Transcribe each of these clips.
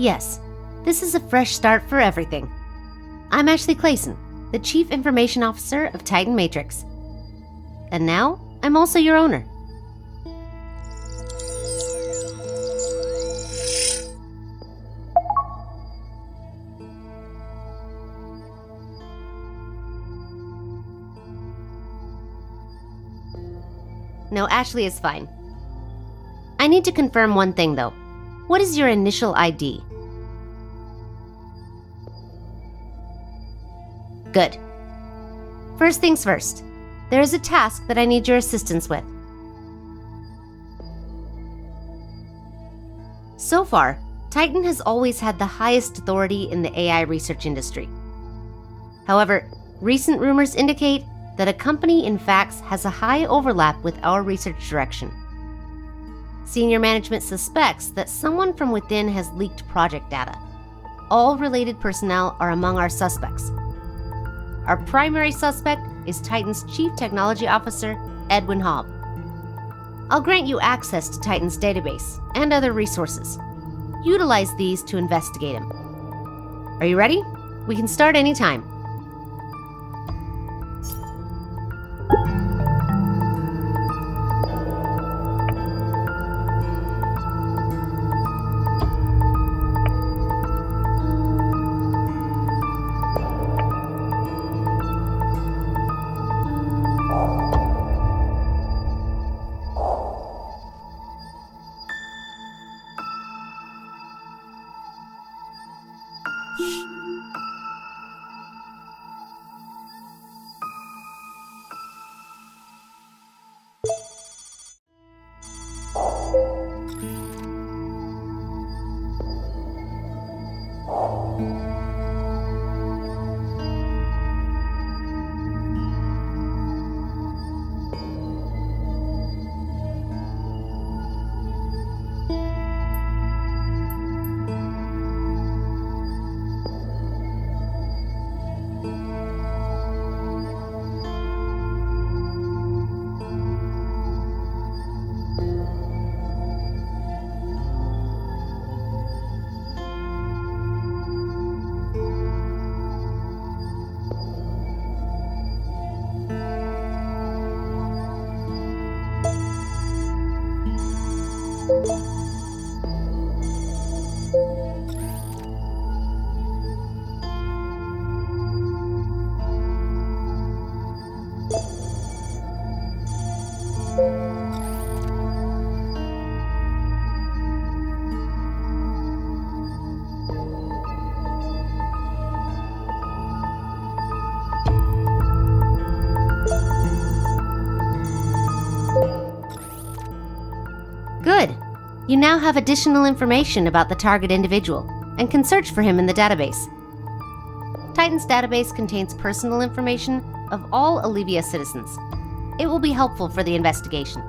Yes, this is a fresh start for everything. I'm Ashley Clayson, the Chief Information Officer of Titan Matrix. And now, I'm also your owner. No, Ashley is fine. I need to confirm one thing, though. What is your initial ID? Good. First things first, there is a task that I need your assistance with. So far, Titan has always had the highest authority in the AI research industry. However, recent rumors indicate that a company in fact has a high overlap with our research direction. Senior management suspects that someone from within has leaked project data. All related personnel are among our suspects. Our primary suspect is Titan's Chief Technology Officer, Edwin Hobb. I'll grant you access to Titan's database and other resources. Utilize these to investigate him. Are you ready? We can start anytime. Good. You now have additional information about the target individual and can search for him in the database. Titan's database contains personal information of all Olivia citizens. It will be helpful for the investigation.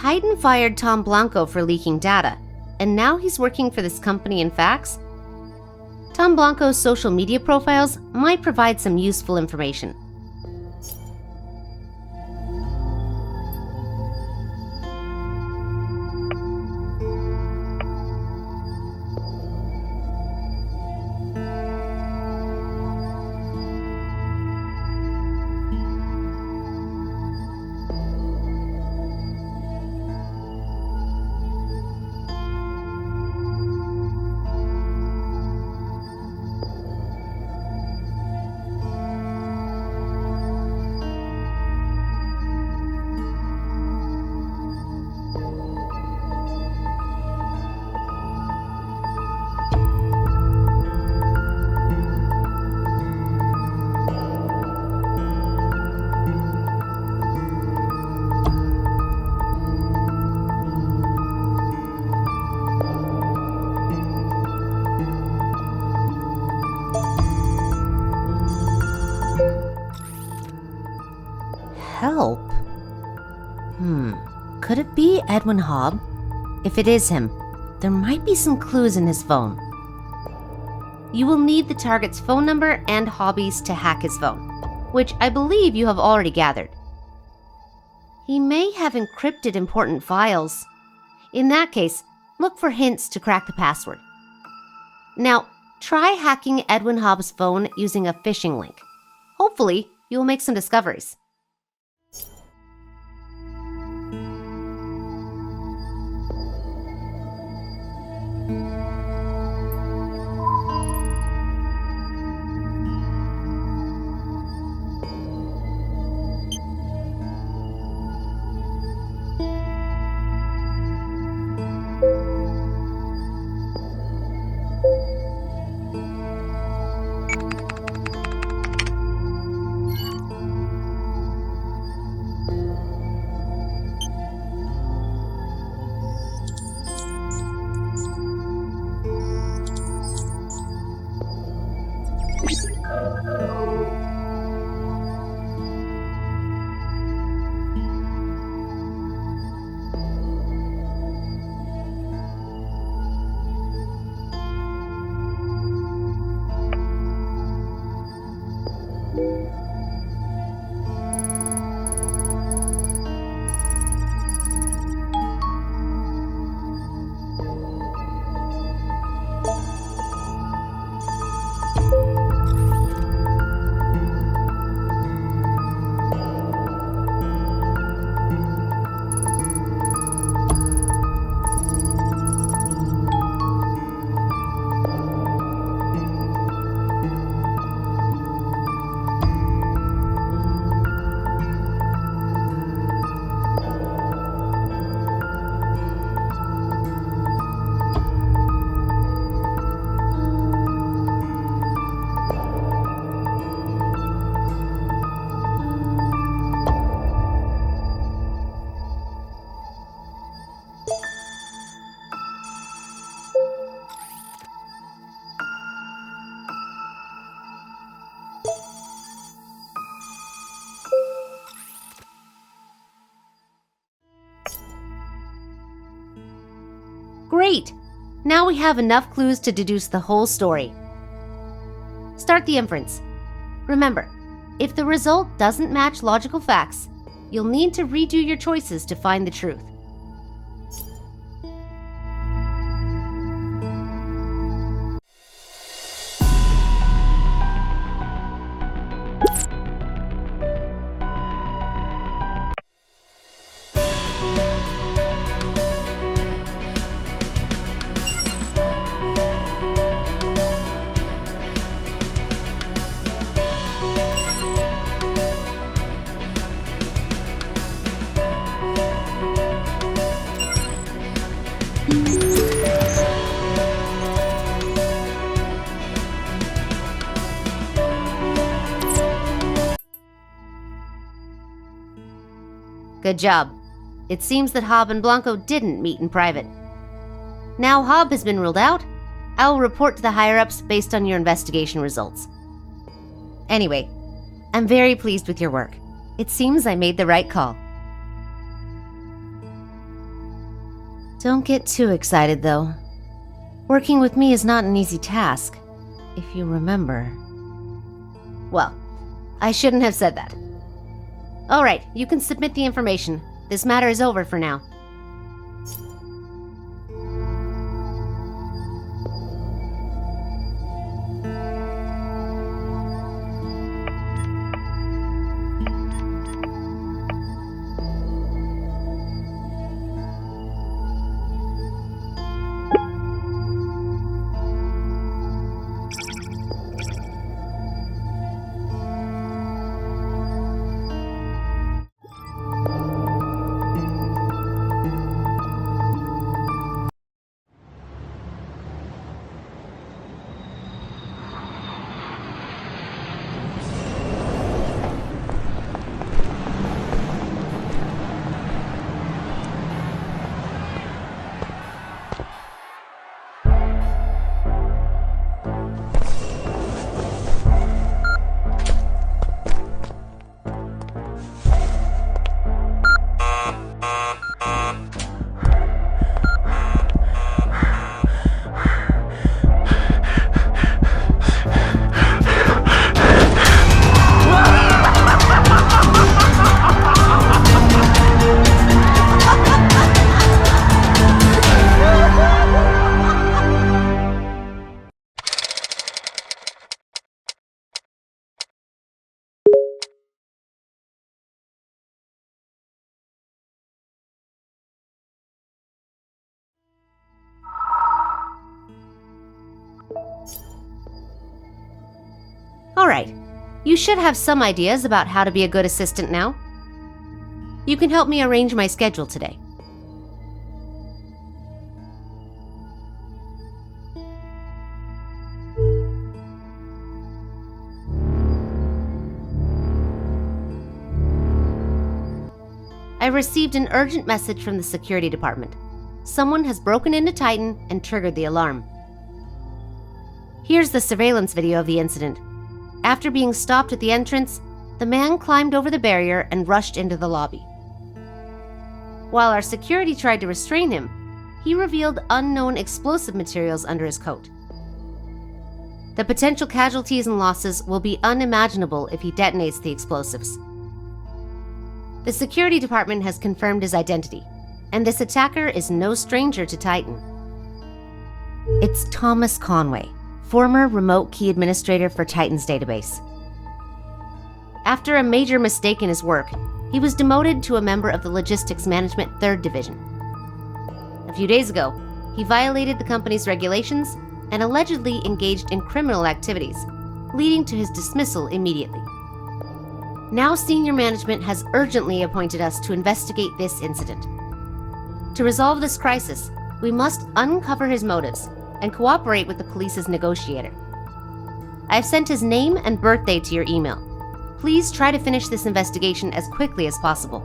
Titan fired Tom Blanco for leaking data, and now he's working for this company in fax? Tom Blanco's social media profiles might provide some useful information. Help? Could it be Edwin Hobb? If it is him, there might be some clues in his phone. You will need the target's phone number and hobbies to hack his phone, which I believe you have already gathered. He may have encrypted important files. In that case, look for hints to crack the password. Now, try hacking Edwin Hobb's phone using a phishing link. Hopefully, you will make some discoveries. Great! Now we have enough clues to deduce the whole story. Start the inference. Remember, if the result doesn't match logical facts, you'll need to redo your choices to find the truth. Good job. It seems that Hobb and Blanco didn't meet in private. Now Hobb has been ruled out, I will report to the higher-ups based on your investigation results. Anyway, I'm very pleased with your work. It seems I made the right call. Don't get too excited, though. Working with me is not an easy task, if you remember. Well, I shouldn't have said that. All right, you can submit the information. This matter is over for now. Alright, you should have some ideas about how to be a good assistant now. You can help me arrange my schedule today. I received an urgent message from the security department. Someone has broken into Titan and triggered the alarm. Here's the surveillance video of the incident. After being stopped at the entrance, the man climbed over the barrier and rushed into the lobby. While our security tried to restrain him, he revealed unknown explosive materials under his coat. The potential casualties and losses will be unimaginable if he detonates the explosives. The security department has confirmed his identity, and this attacker is no stranger to Titan. It's Thomas Conway, former remote key administrator for Titan's database. After a major mistake in his work, he was demoted to a member of the Logistics Management 3rd Division. A few days ago, he violated the company's regulations and allegedly engaged in criminal activities, leading to his dismissal immediately. Now senior management has urgently appointed us to investigate this incident. To resolve this crisis, we must uncover his motives and cooperate with the police's negotiator. I've sent his name and birthday to your email. Please try to finish this investigation as quickly as possible.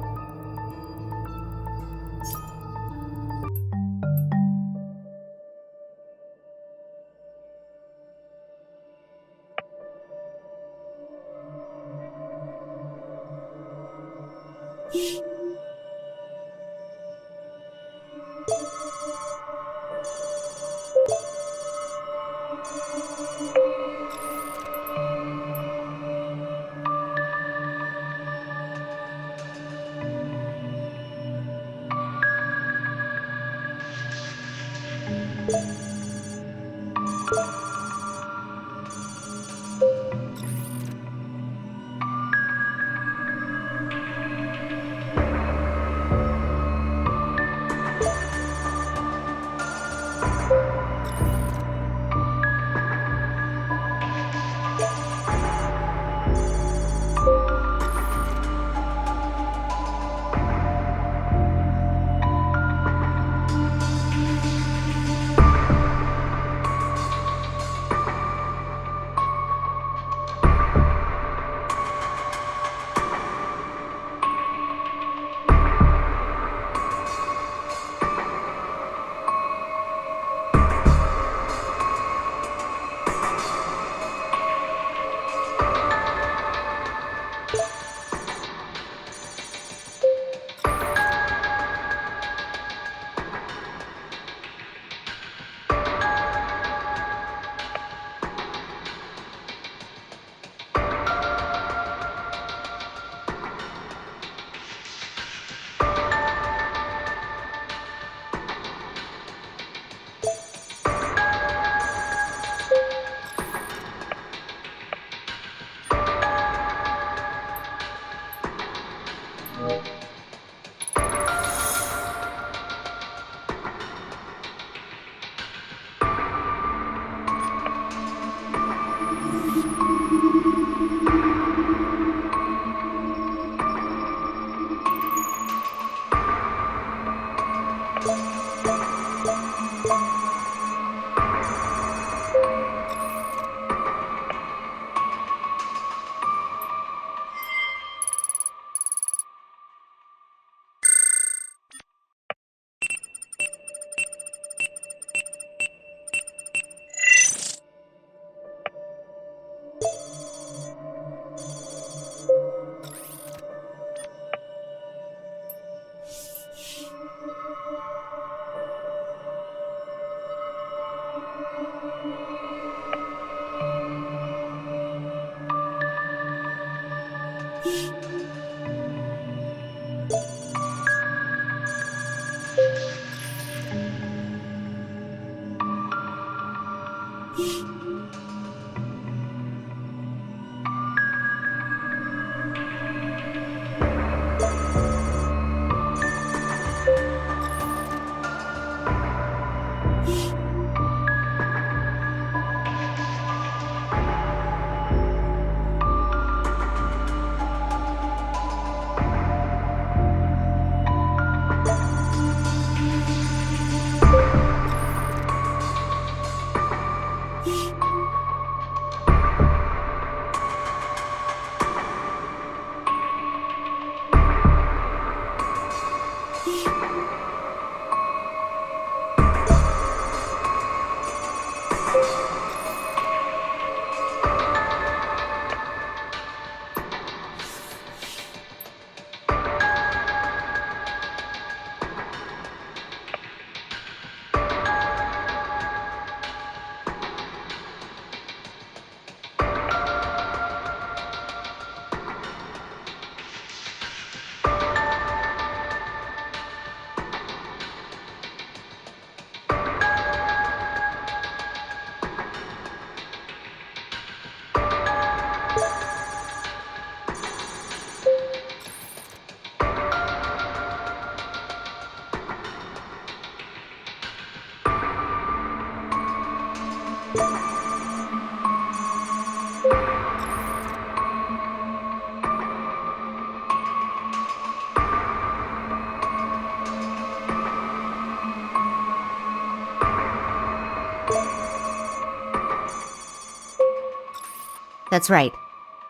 That's right.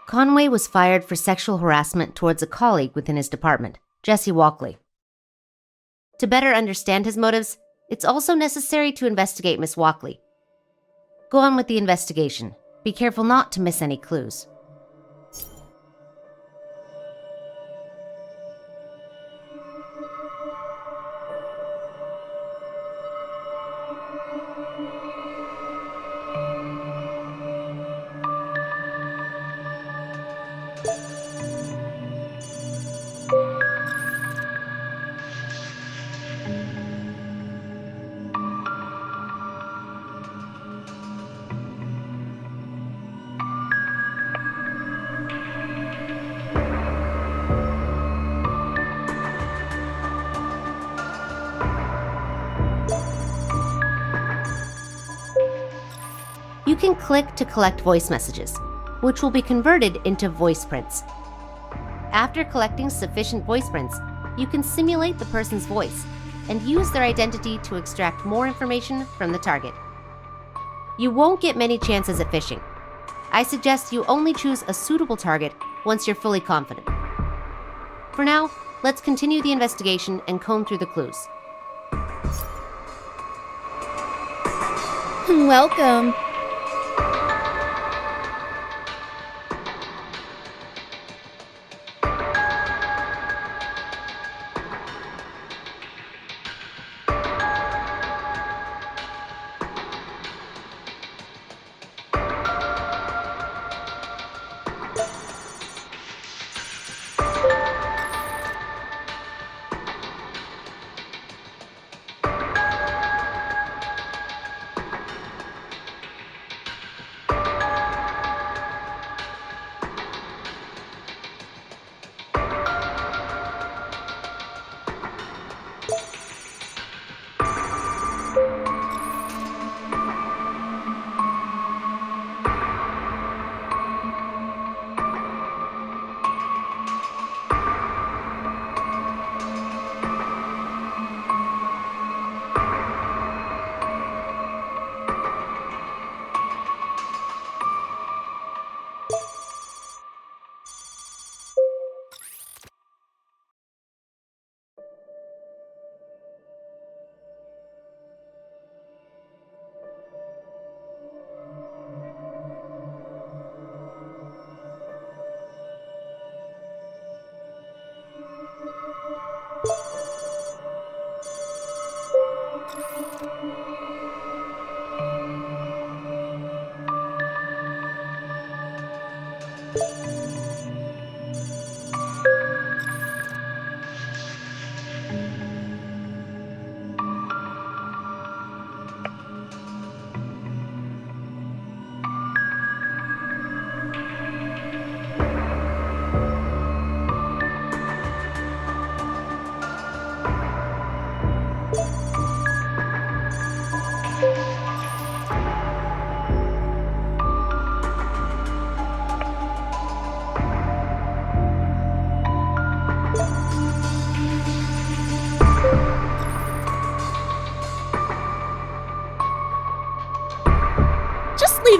Conway was fired for sexual harassment towards a colleague within his department, Jesse Walkley. To better understand his motives, it's also necessary to investigate Miss Walkley. Go on with the investigation. Be careful not to miss any clues. You can click to collect voice messages, which will be converted into voice prints. After collecting sufficient voice prints, you can simulate the person's voice and use their identity to extract more information from the target. You won't get many chances at phishing. I suggest you only choose a suitable target once you're fully confident. For now, let's continue the investigation and comb through the clues. Welcome.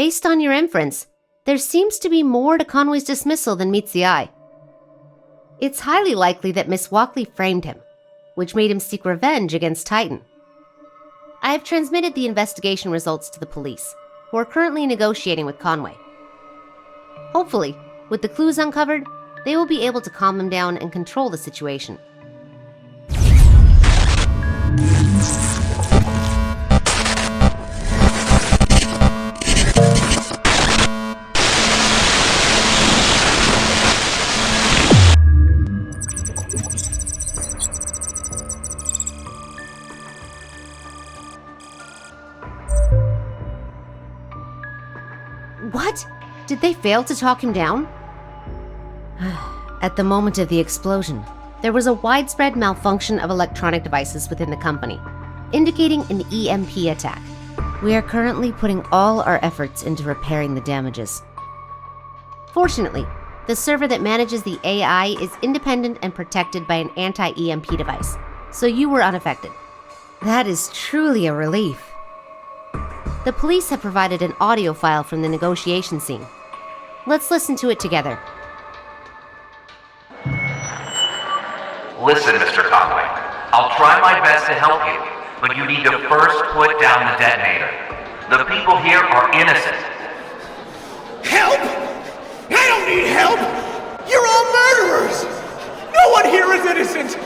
Based on your inference, there seems to be more to Conway's dismissal than meets the eye. It's highly likely that Miss Walkley framed him, which made him seek revenge against Titan. I have transmitted the investigation results to the police, who are currently negotiating with Conway. Hopefully, with the clues uncovered, they will be able to calm him down and control the situation. What? Did they fail to talk him down? At the moment of the explosion, there was a widespread malfunction of electronic devices within the company, indicating an EMP attack. We are currently putting all our efforts into repairing the damages. Fortunately, the server that manages the AI is independent and protected by an anti-EMP device, so you were unaffected. That is truly a relief. The police have provided an audio file from the negotiation scene. Let's listen to it together. Listen, Mr. Conway. I'll try my best to help you, but you need to first put down the detonator. The people here are innocent. Help? I don't need help! You're all murderers! No one here is innocent!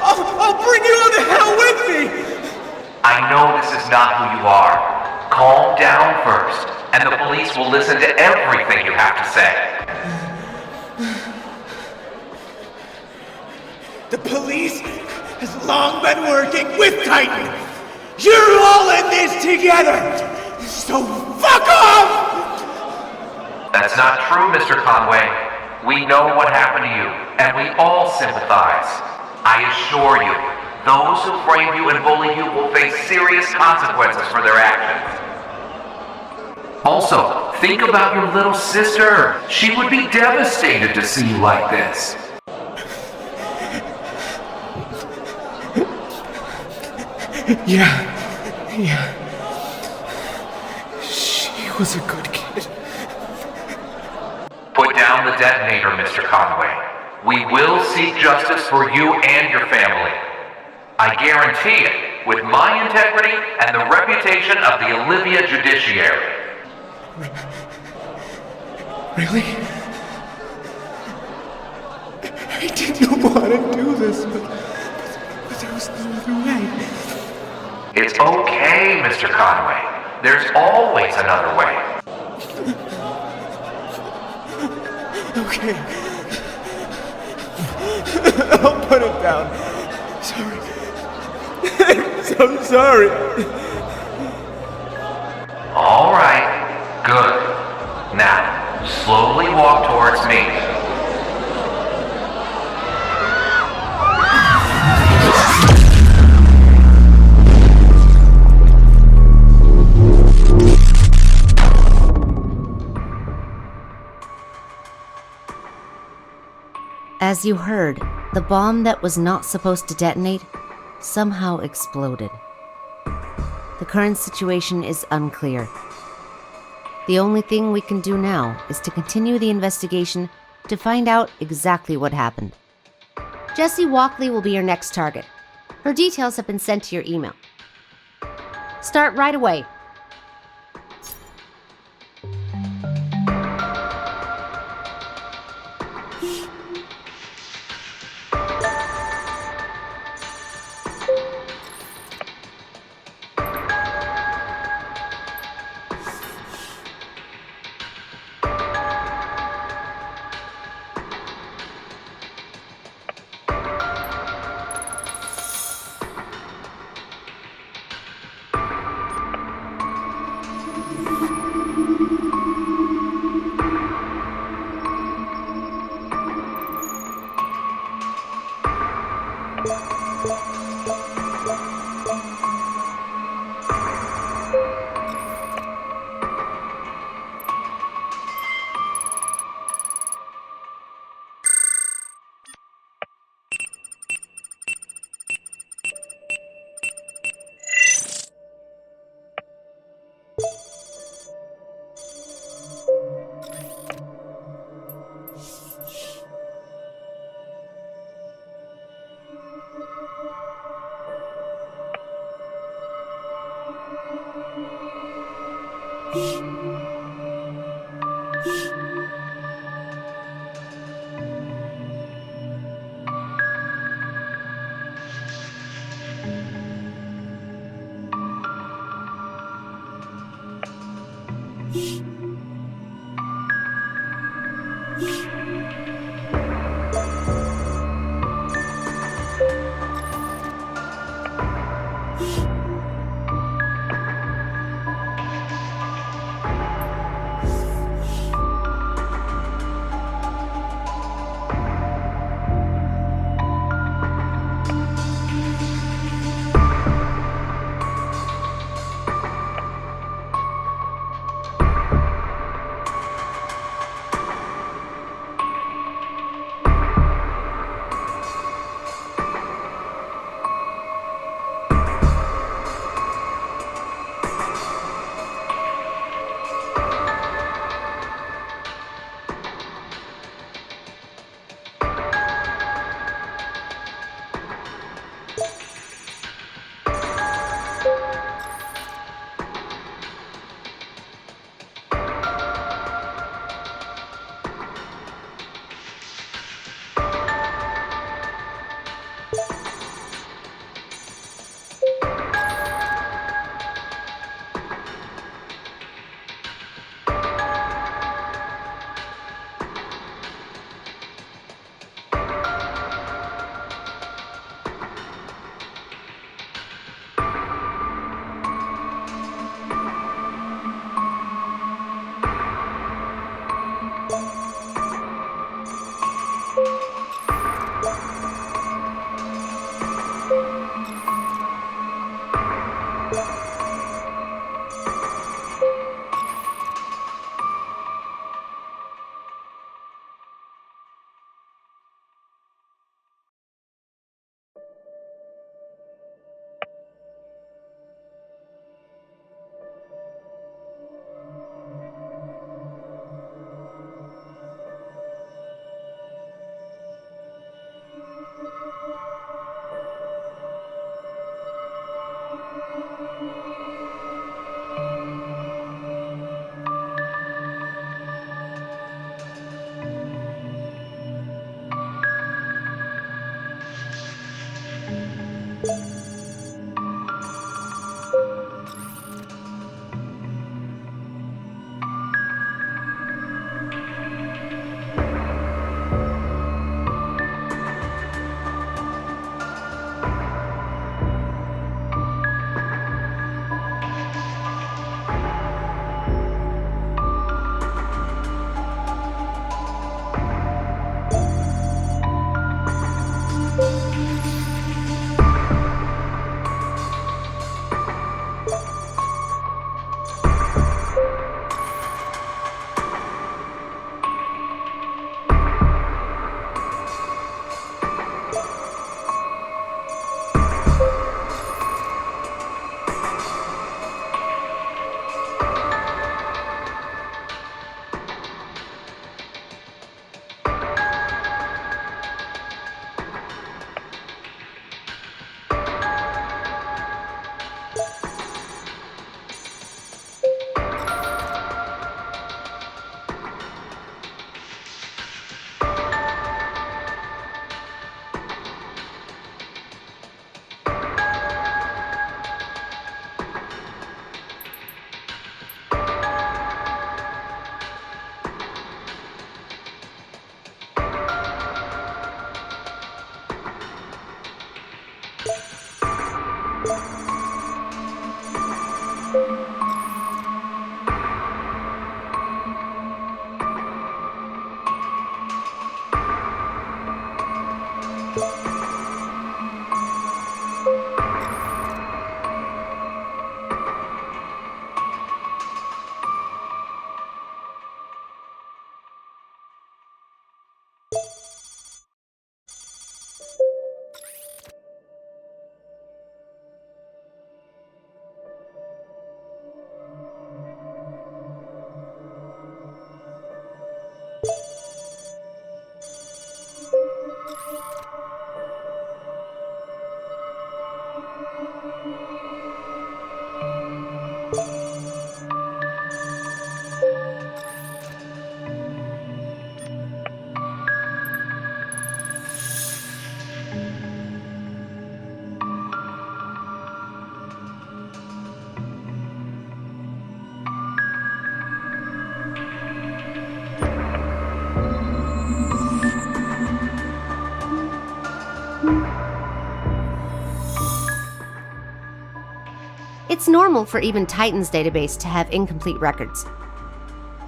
I'll bring you all to hell with me! I know this is not who you are. Calm down first, and the police will listen to everything you have to say. The police has long been working with Titan! You're all in this together! So fuck off! That's not true, Mr. Conway. We know what happened to you, and we all sympathize. I assure you, those who frame you and bully you will face serious consequences for their actions. Also, think about your little sister. She would be devastated to see you like this. Yeah. She was a good kid. Put down the detonator, Mr. Conway. We will seek justice for you and your family. I guarantee it, with my integrity and the reputation of the Olivia judiciary. Really? I didn't want to do this, but there was no other way. It's okay, Mr. Conway. There's always another way. Okay. I'll put it down. Sorry. I'm sorry. All right. Good. Now, slowly walk towards me. As you heard, the bomb that was not supposed to detonate somehow exploded. The current situation is unclear. The only thing we can do now is to continue the investigation to find out exactly what happened. Jessie Walkley will be your next target. Her details have been sent to your email. Start right away. It's normal for even Titan's database to have incomplete records.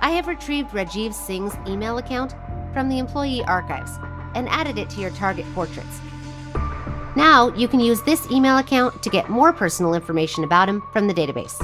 I have retrieved Rajiv Singh's email account from the employee archives and added it to your target portraits. Now you can use this email account to get more personal information about him from the database.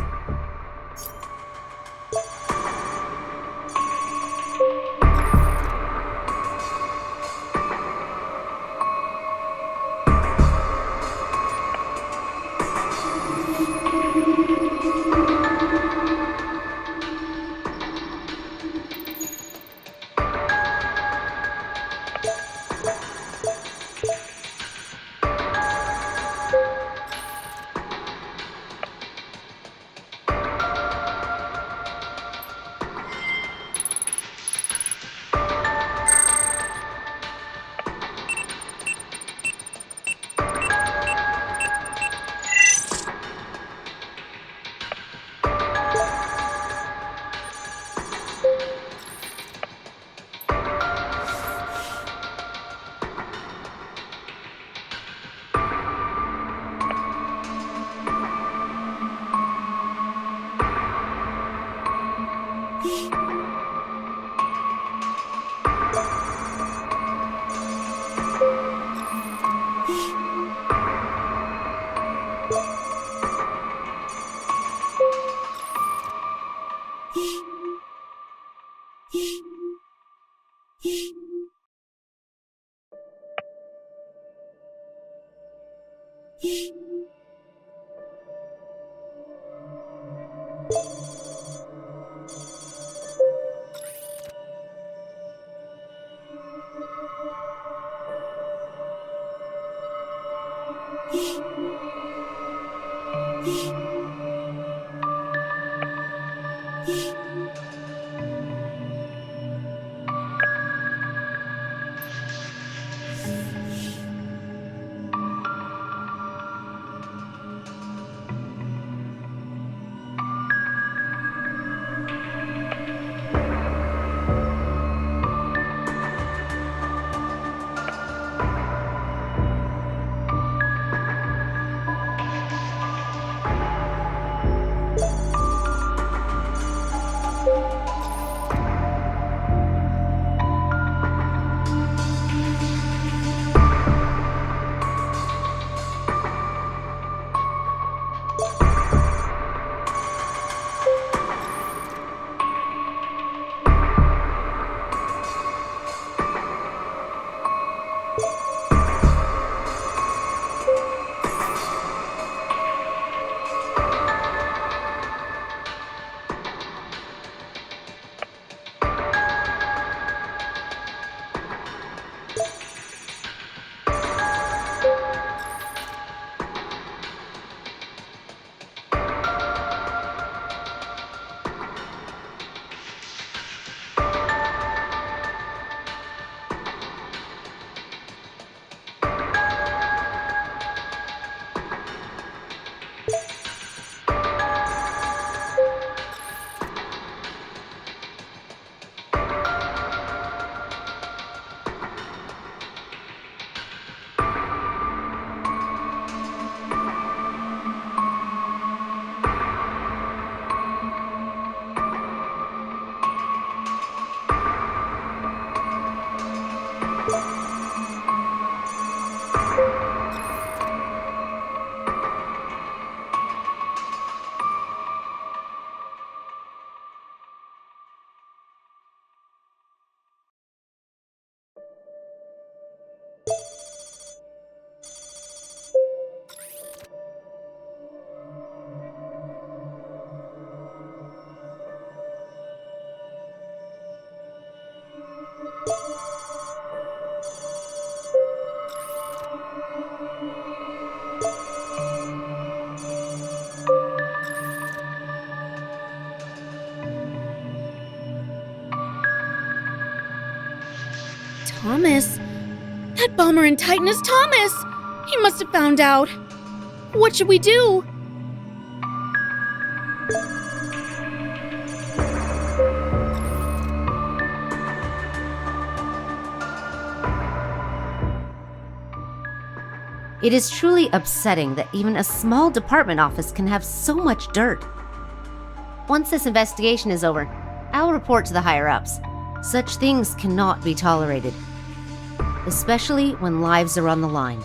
Thomas? That bomber in Titan is Thomas! He must have found out. What should we do? It is truly upsetting that even a small department office can have so much dirt. Once this investigation is over, I'll report to the higher-ups. Such things cannot be tolerated, especially when lives are on the line.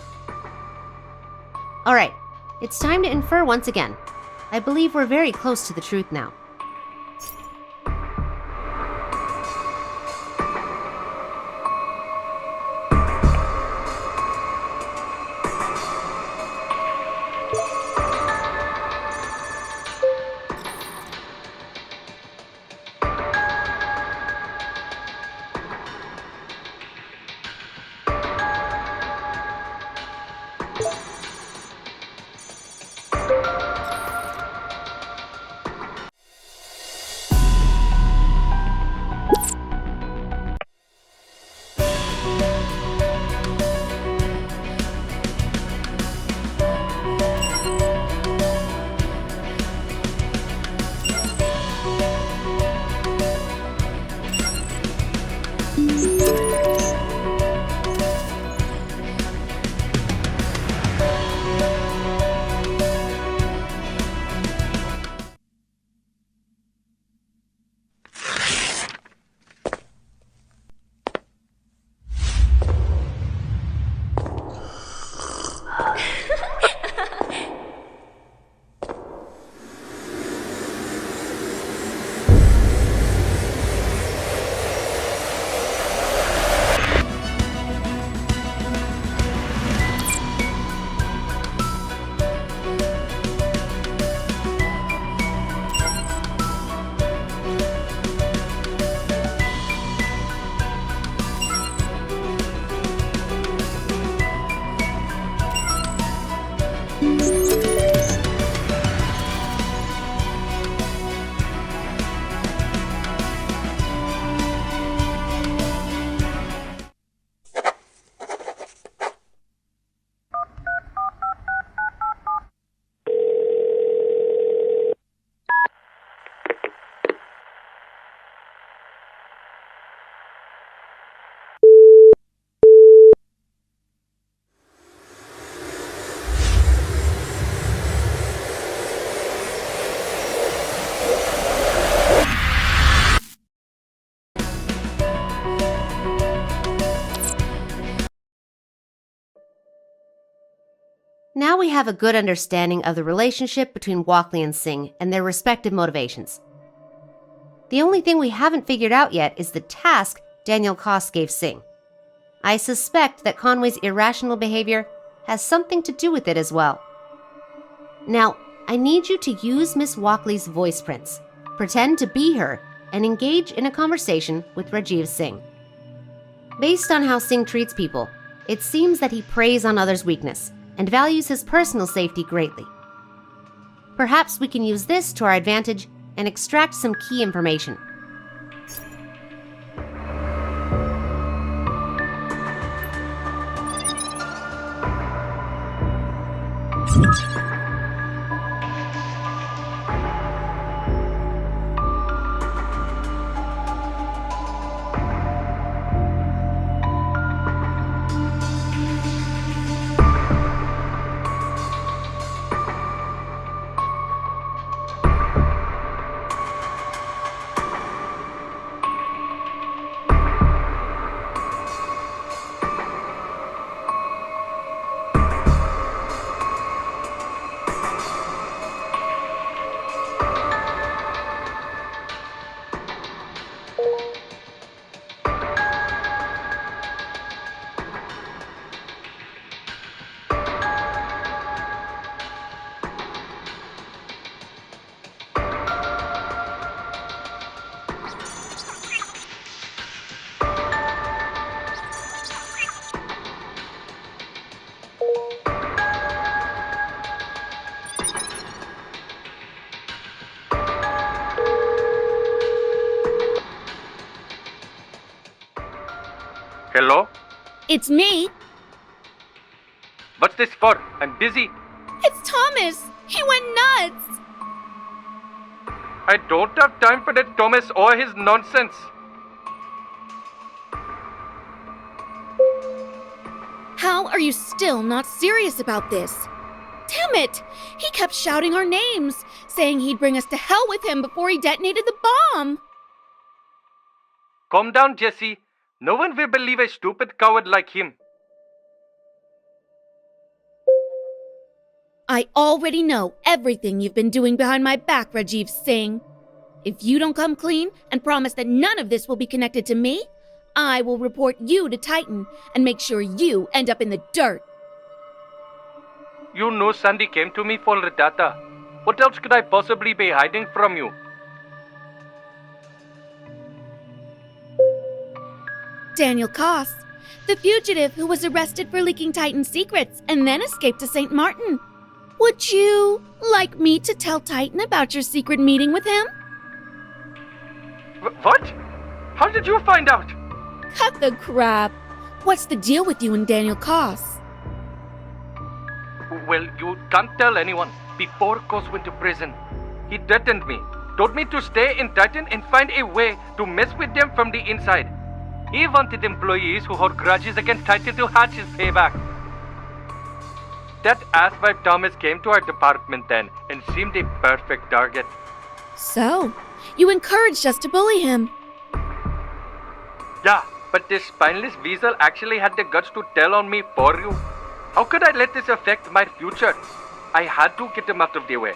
All right, it's time to infer once again. I believe we're very close to the truth now. Now we have a good understanding of the relationship between Walkley and Singh and their respective motivations. The only thing we haven't figured out yet is the task Daniel Koss gave Singh. I suspect that Conway's irrational behavior has something to do with it as well. Now, I need you to use Miss Walkley's voice prints, pretend to be her, and engage in a conversation with Rajiv Singh. Based on how Singh treats people, it seems that he preys on others' weakness and values his personal safety greatly. Perhaps we can use this to our advantage and extract some key information. Hello? It's me. What's this for? I'm busy. It's Thomas. He went nuts. I don't have time for that Thomas or his nonsense. How How are you still not serious about this? Damn it! He kept shouting our names, saying he'd bring us to hell with him before he detonated the bomb. Calm down, Jesse. No one will believe a stupid coward like him. I already know everything you've been doing behind my back, Rajiv Singh. If you don't come clean and promise that none of this will be connected to me, I will report you to Titan and make sure you end up in the dirt. You know Sandy came to me for the data. What else could I possibly be hiding from you? Daniel Koss, the fugitive who was arrested for leaking Titan secrets and then escaped to St. Martin. Would you like me to tell Titan about your secret meeting with him? What? How did you find out? Cut the crap. What's the deal with you and Daniel Koss? Well, you can't tell anyone. Before Koss went to prison, he threatened me, told me to stay in Titan and find a way to mess with them from the inside. He wanted employees who hold grudges against Titan to hatch his payback. That asswipe Thomas came to our department then and seemed a perfect target. So, you encouraged us to bully him. Yeah, but this spineless weasel actually had the guts to tell on me for you. How could I let this affect my future? I had to get him out of the way.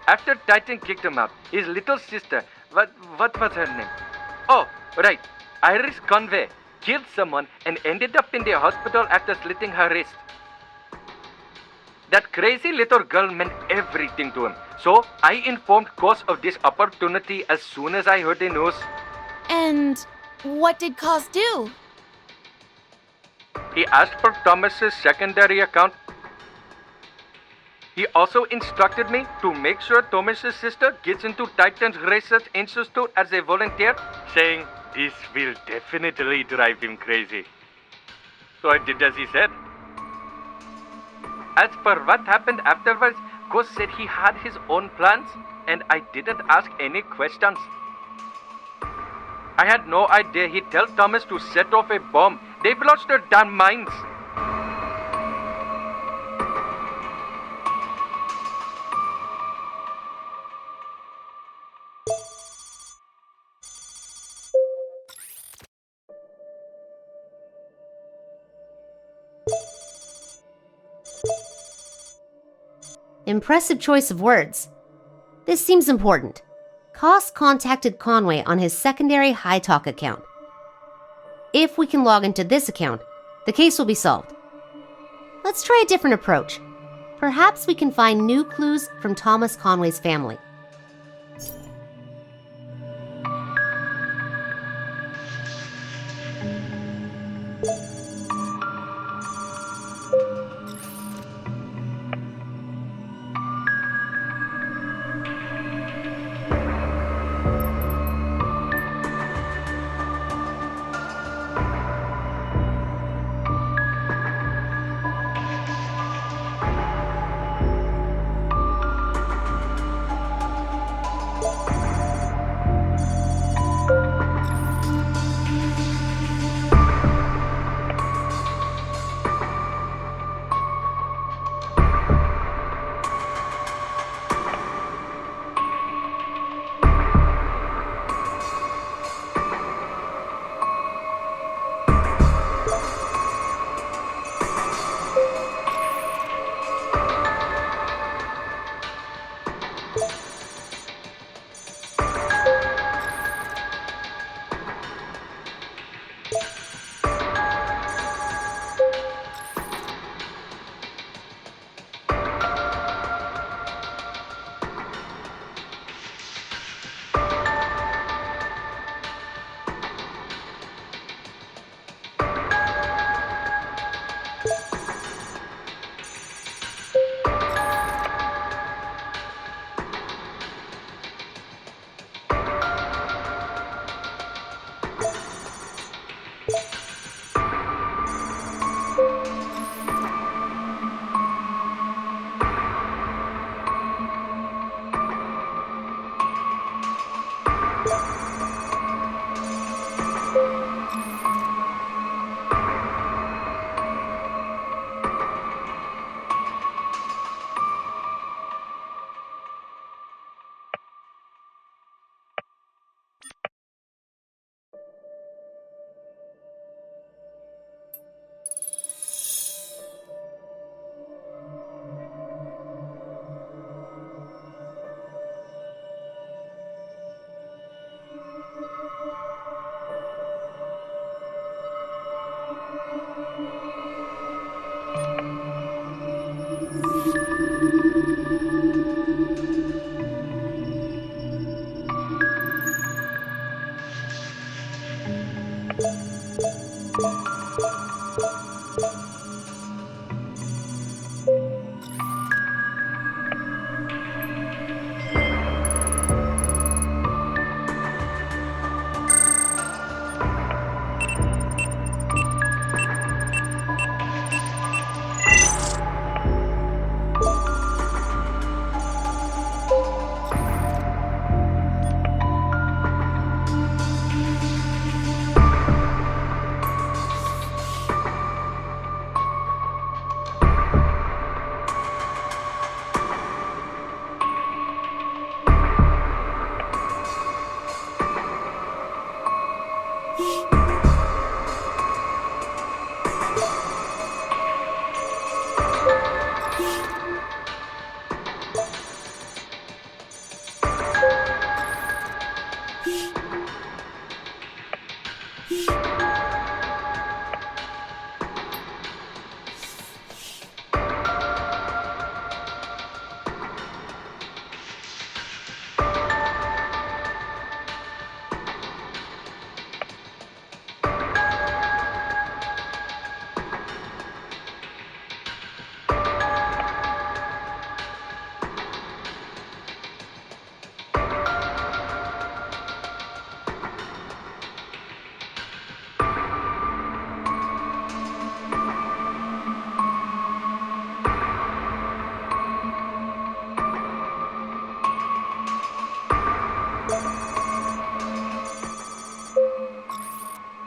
After Titan kicked him out, his little sister, what was her name? Oh, right, Iris Conway, killed someone and ended up in the hospital after slitting her wrist. That crazy little girl meant everything to him. So I informed Koss of this opportunity as soon as I heard the news. And what did Koss do? He asked for Thomas's secondary account. He also instructed me to make sure Thomas's sister gets into Titan's Research Institute as a volunteer, saying this will definitely drive him crazy. So I did as he said. As for what happened afterwards, Koss said he had his own plans, and I didn't ask any questions. I had no idea he'd tell Thomas to set off a bomb. They've lost their damn minds. Impressive choice of words. This seems important. Koss contacted Conway on his secondary High Talk account. If we can log into this account, the case will be solved. Let's try a different approach. Perhaps we can find new clues from Thomas Conway's family.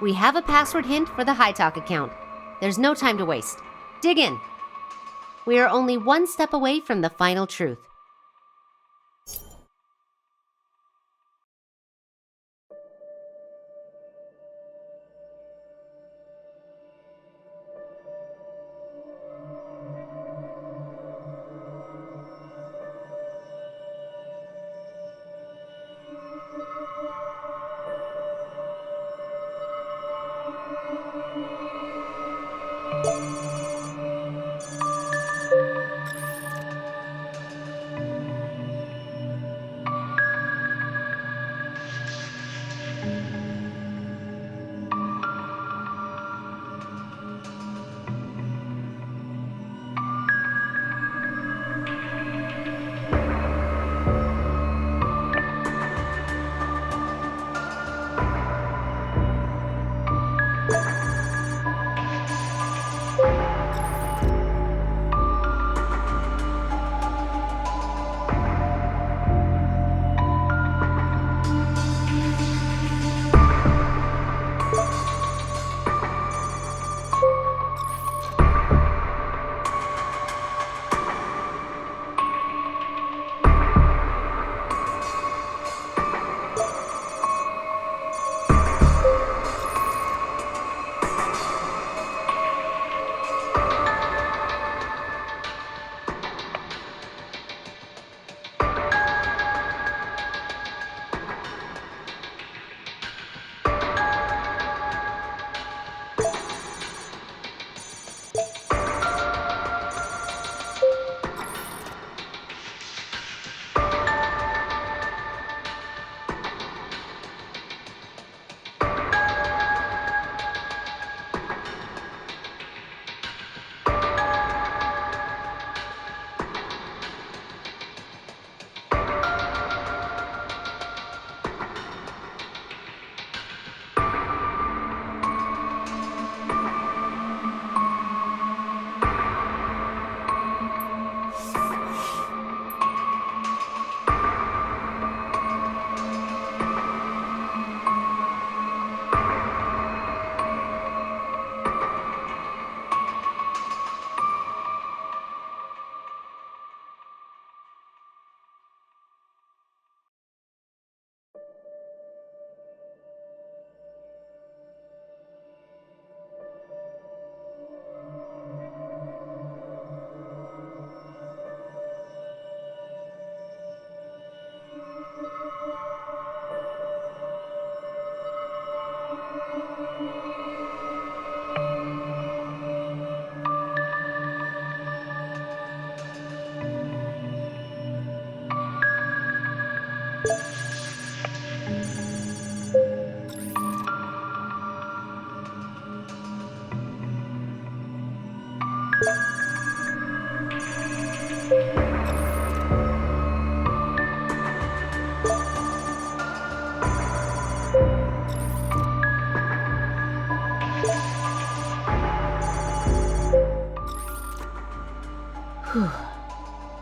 We have a password hint for the High Talk account. There's no time to waste. Dig in. We are only one step away from the final truth.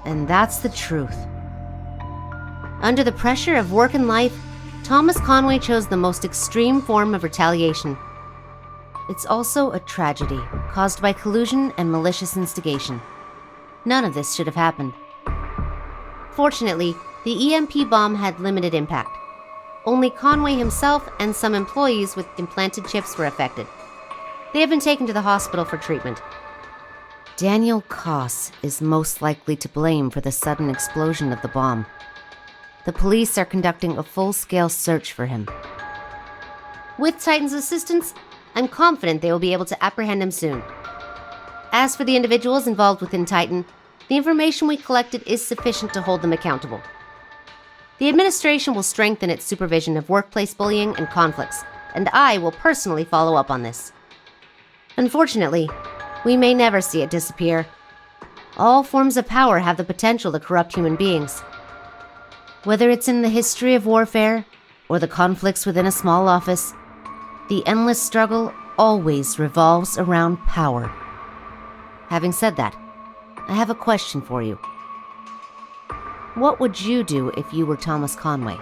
And that's the truth. Under the pressure of work and life, Thomas Conway chose the most extreme form of retaliation. It's also a tragedy caused by collusion and malicious instigation. None of this should have happened. Fortunately, the EMP bomb had limited impact. Only Conway himself and some employees with implanted chips were affected. They have been taken to the hospital for treatment. Daniel Koss is most likely to blame for the sudden explosion of the bomb. The police are conducting a full-scale search for him. With Titan's assistance, I'm confident they will be able to apprehend him soon. As for the individuals involved within Titan, the information we collected is sufficient to hold them accountable. The administration will strengthen its supervision of workplace bullying and conflicts, and I will personally follow up on this. Unfortunately, we may never see it disappear. All forms of power have the potential to corrupt human beings. Whether it's in the history of warfare or the conflicts within a small office, the endless struggle always revolves around power. Having said that, I have a question for you. What would you do if you were Thomas Conway?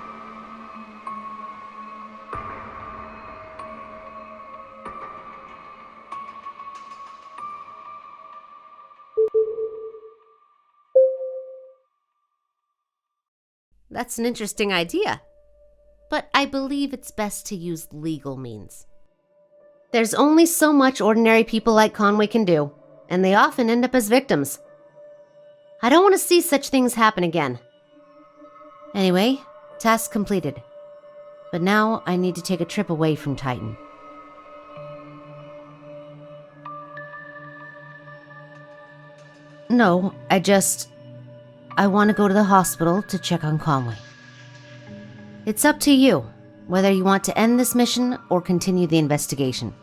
That's an interesting idea. But I believe it's best to use legal means. There's only so much ordinary people like Conway can do, and they often end up as victims. I don't want to see such things happen again. Anyway, task completed. But now I need to take a trip away from Titan. No, I want to go to the hospital to check on Conway. It's up to you, whether you want to end this mission or continue the investigation.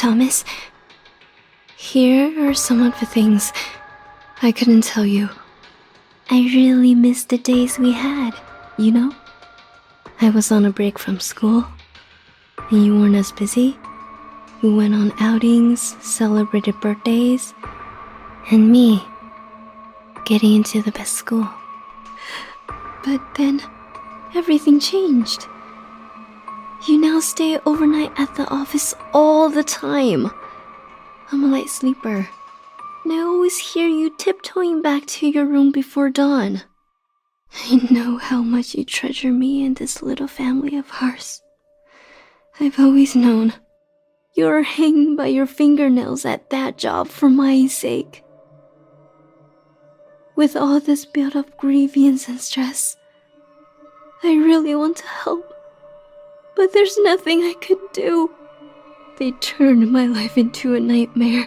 Thomas, here are some of the things I couldn't tell you. I really miss the days we had, you know? I was on a break from school, and you weren't as busy. We went on outings, celebrated birthdays, and me getting into the best school. But then, everything changed. You now stay overnight at the office all the time. I'm a light sleeper, and I always hear you tiptoeing back to your room before dawn. I know how much you treasure me and this little family of ours. I've always known you're hanging by your fingernails at that job for my sake. With all this built-up grievance and stress, I really want to help. But there's nothing I could do. They turned my life into a nightmare.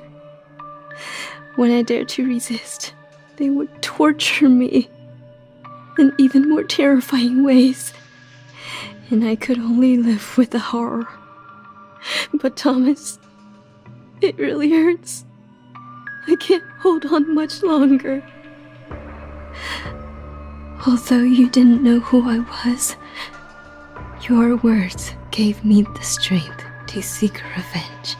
When I dared to resist, they would torture me in even more terrifying ways. And I could only live with the horror. But Thomas, it really hurts. I can't hold on much longer. Although you didn't know who I was, your words gave me the strength to seek revenge.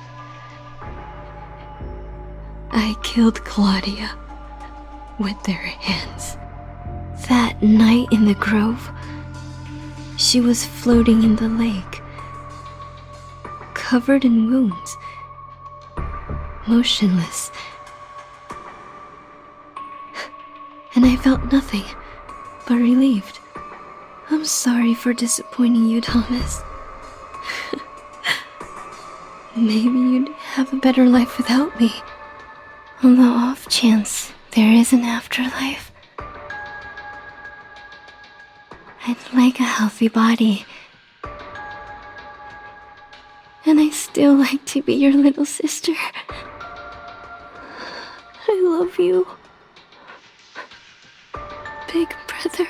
I killed Claudia with their hands. That night in the grove, she was floating in the lake, covered in wounds, motionless. And I felt nothing but relieved. I'm sorry for disappointing you, Thomas. Maybe you'd have a better life without me. On the off chance there is an afterlife, I'd like a healthy body. And I still like to be your little sister. I love you. Big brother.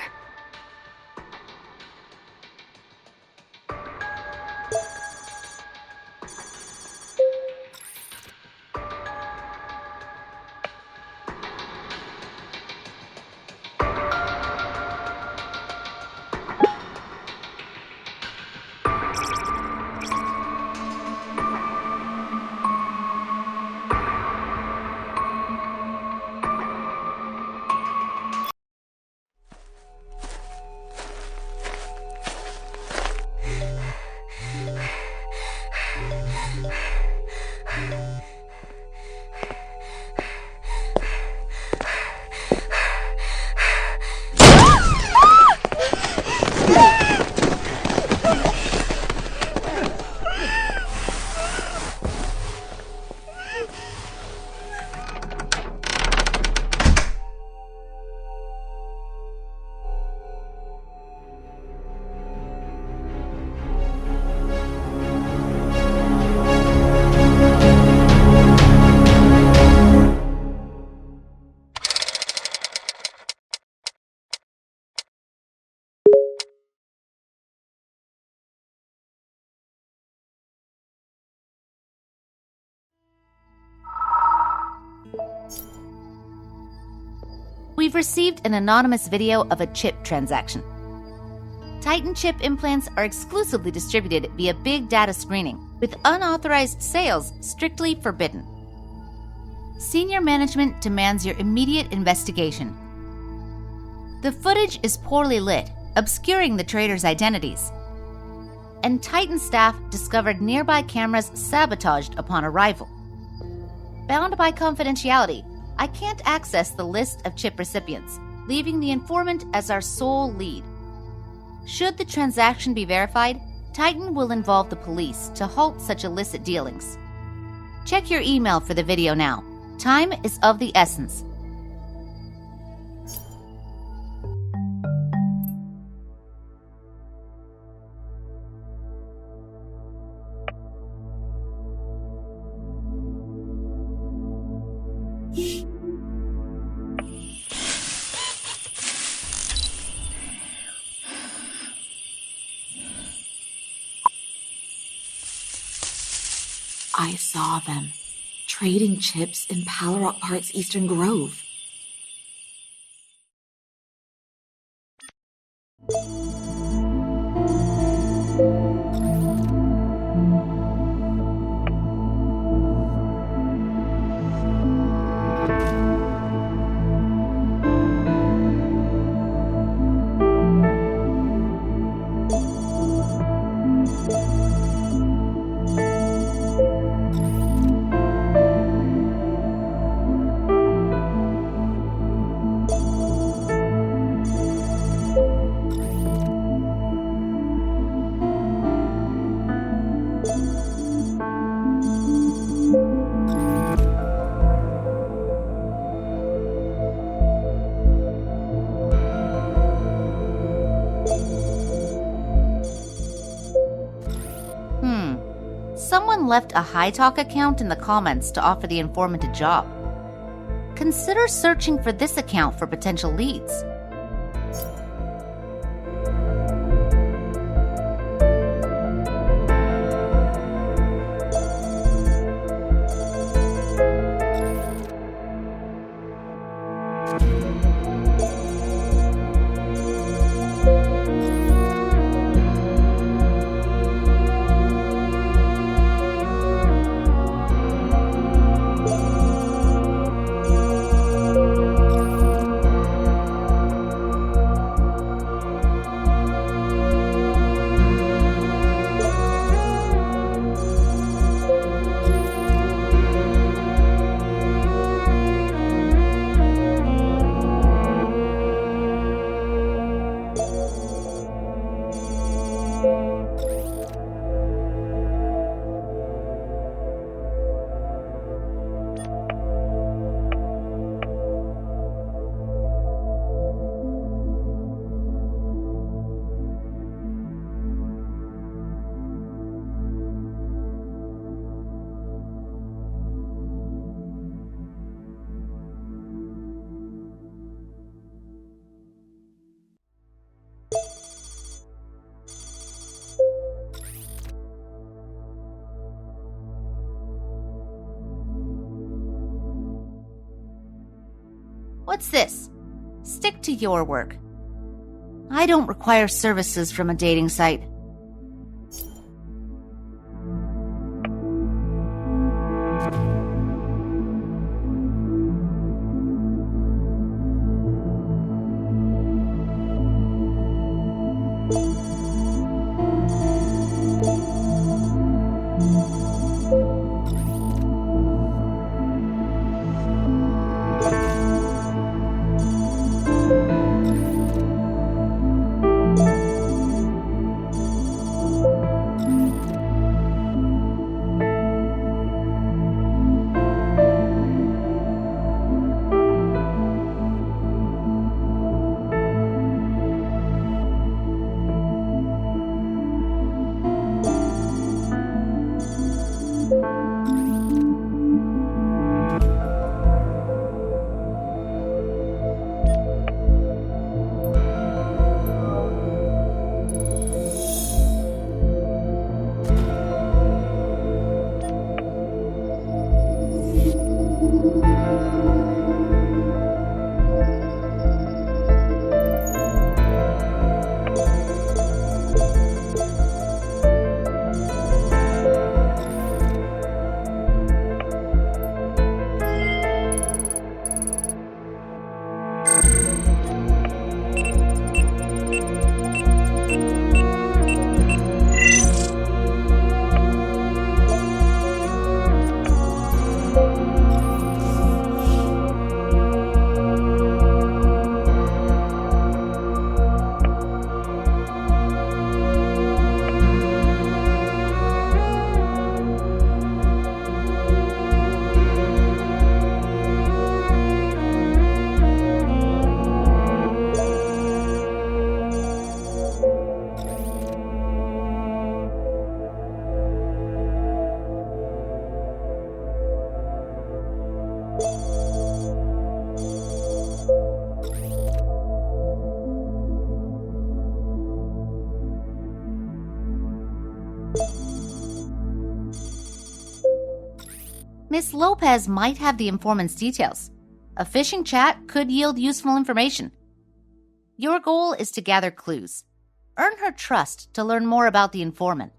We've received an anonymous video of a chip transaction. Titan chip implants are exclusively distributed via big data screening, with unauthorized sales strictly forbidden. Senior management demands your immediate investigation. The footage is poorly lit, obscuring the traders' identities. And Titan staff discovered nearby cameras sabotaged upon arrival. Bound by confidentiality, I can't access the list of chip recipients, leaving the informant as our sole lead. Should the transaction be verified, Titan will involve the police to halt such illicit dealings. Check your email for the video now. Time is of the essence. I saw them, trading chips in Power Up Park's Eastern Grove. Someone left a High Talk account in the comments to offer the informant a job. Consider searching for this account for potential leads. What's this? Stick to your work. I don't require services from a dating site. Miss Lopez might have the informant's details. A phishing chat could yield useful information. Your goal is to gather clues. Earn her trust to learn more about the informant.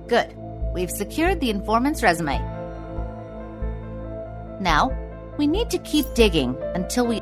Good. We've secured the informant's resume. Now, we need to keep digging until we...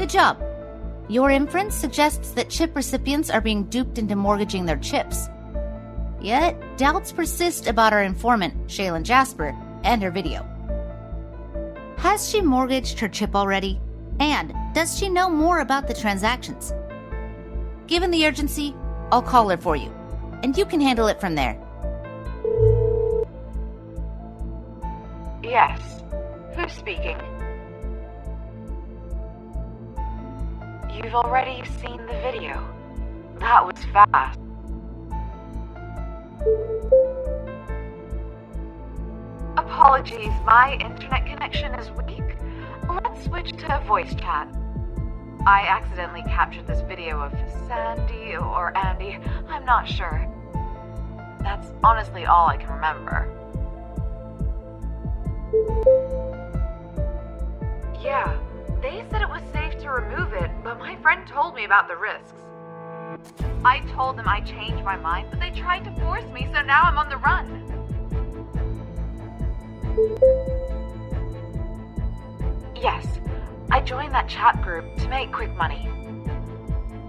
Good job. Your inference suggests that chip recipients are being duped into mortgaging their chips. Yet, doubts persist about our informant, Shaylin Jasper, and her video. Has she mortgaged her chip already? And does she know more about the transactions? Given the urgency, I'll call her for you, and you can handle it from there. Yes. Who's speaking? You've already seen the video. That was fast. Apologies, my internet connection is weak. Let's switch to voice chat. I accidentally captured this video of Sandy or Andy, I'm not sure. That's honestly all I can remember. Yeah, they said it was safe to remove it, but my friend told me about the risks. I told them I changed my mind, but they tried to force me, so now I'm on the run. Yes, I joined that chat group to make quick money.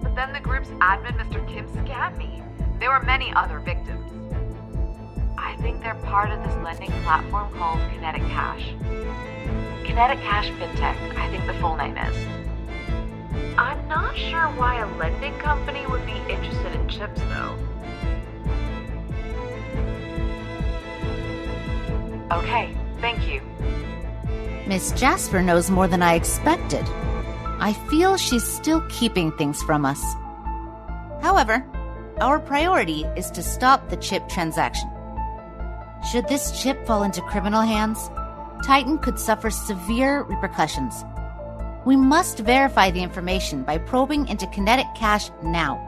But then the group's admin, Mr. Kim, scammed me. There were many other victims. I think they're part of this lending platform called Kinetic Cash. Kinetic Cash FinTech, I think the full name is. I'm not sure why a lending company would be interested in chips, though. Okay, thank you. Miss Jasper knows more than I expected. I feel she's still keeping things from us. However, our priority is to stop the chip transaction. Should this chip fall into criminal hands, Titan could suffer severe repercussions. We must verify the information by probing into Kinetic Cash now.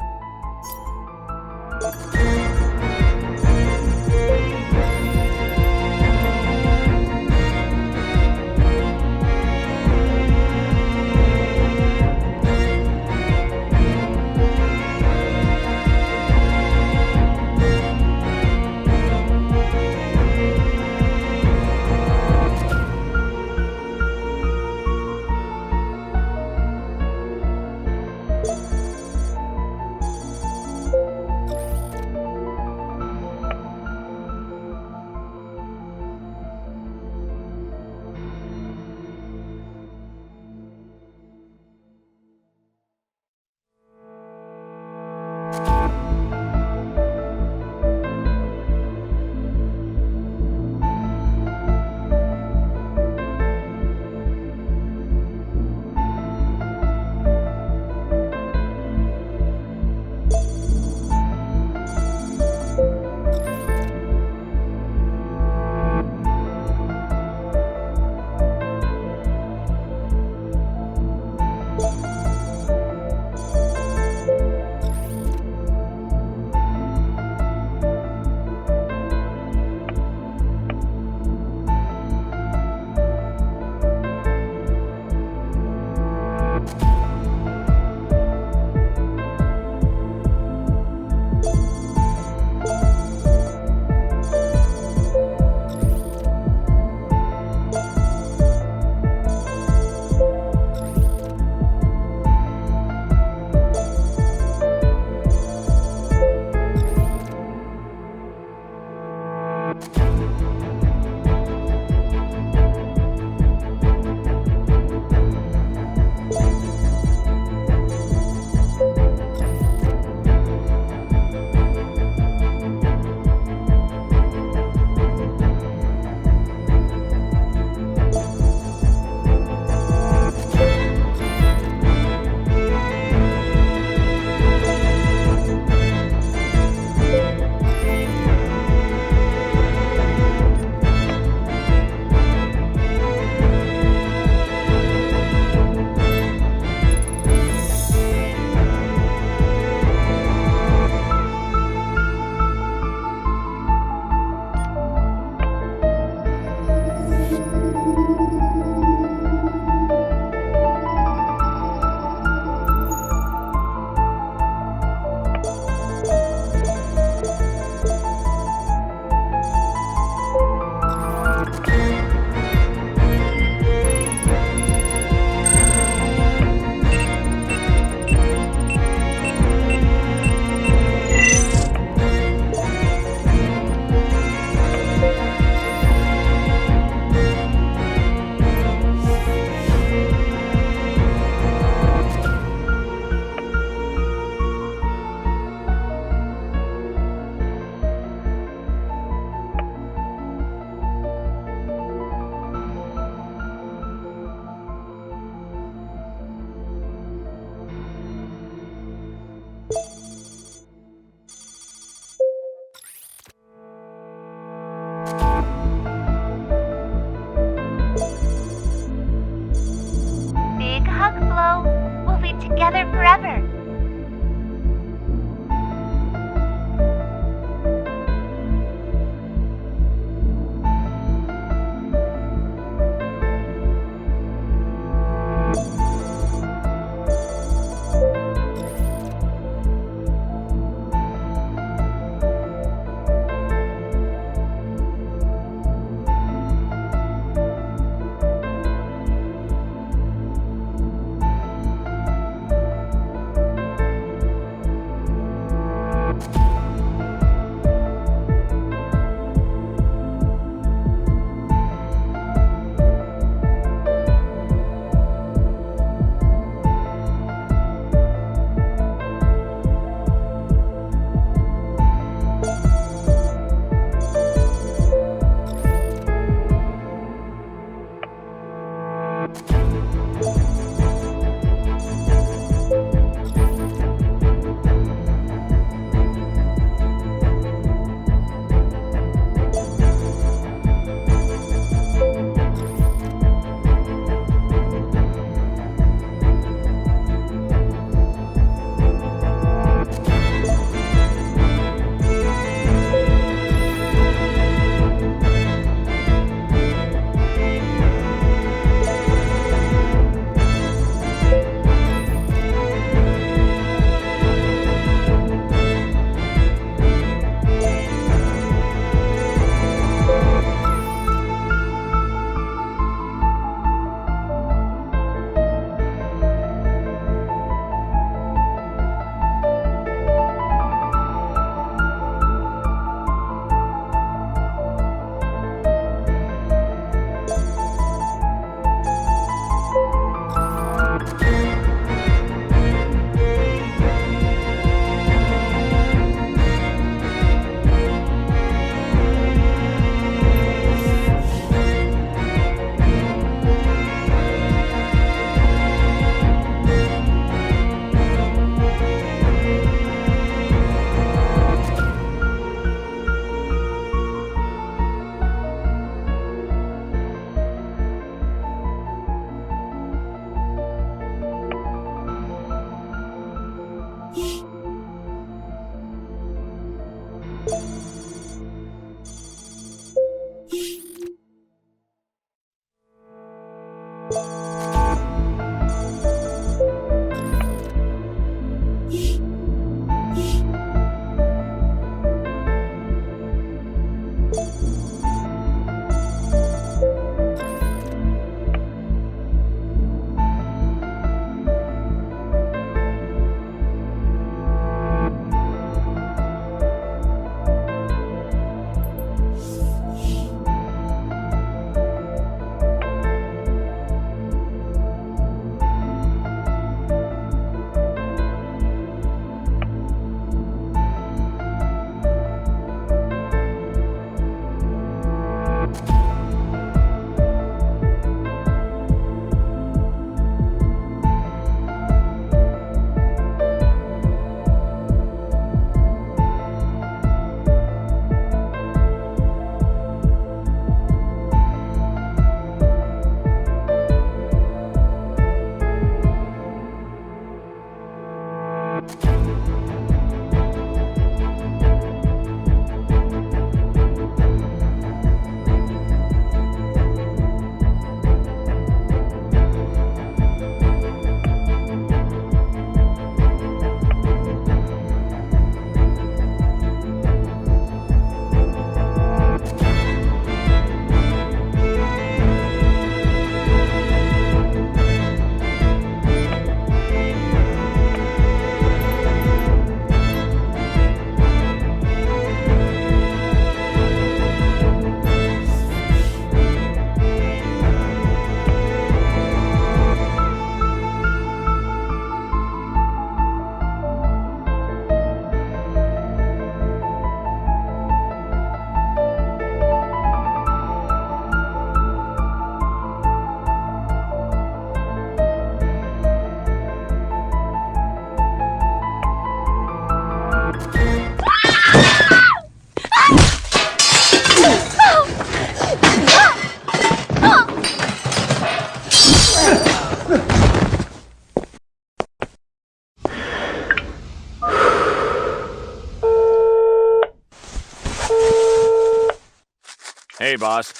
Hey, boss.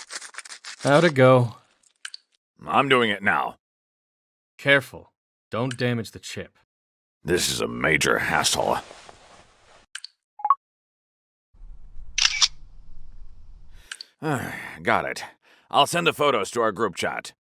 How'd it go? I'm doing it now. Careful. Don't damage the chip. This is a major hassle. Got it. I'll send the photos to our group chat.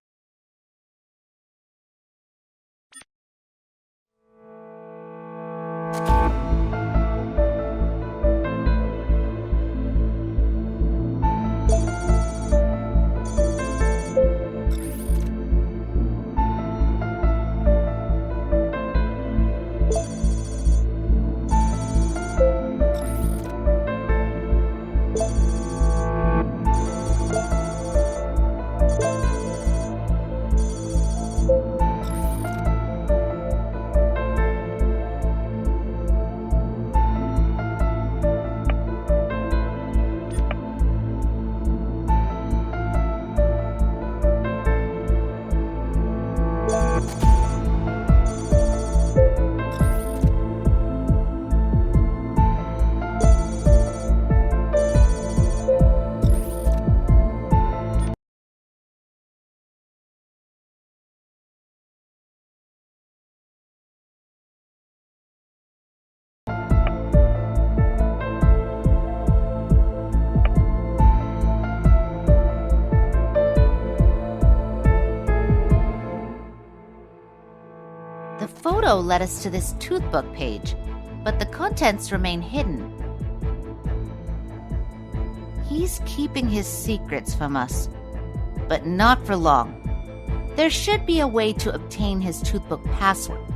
photo led us to this toothbook page, but the contents remain hidden. He's keeping his secrets from us, but not for long. There should be a way to obtain his toothbook password.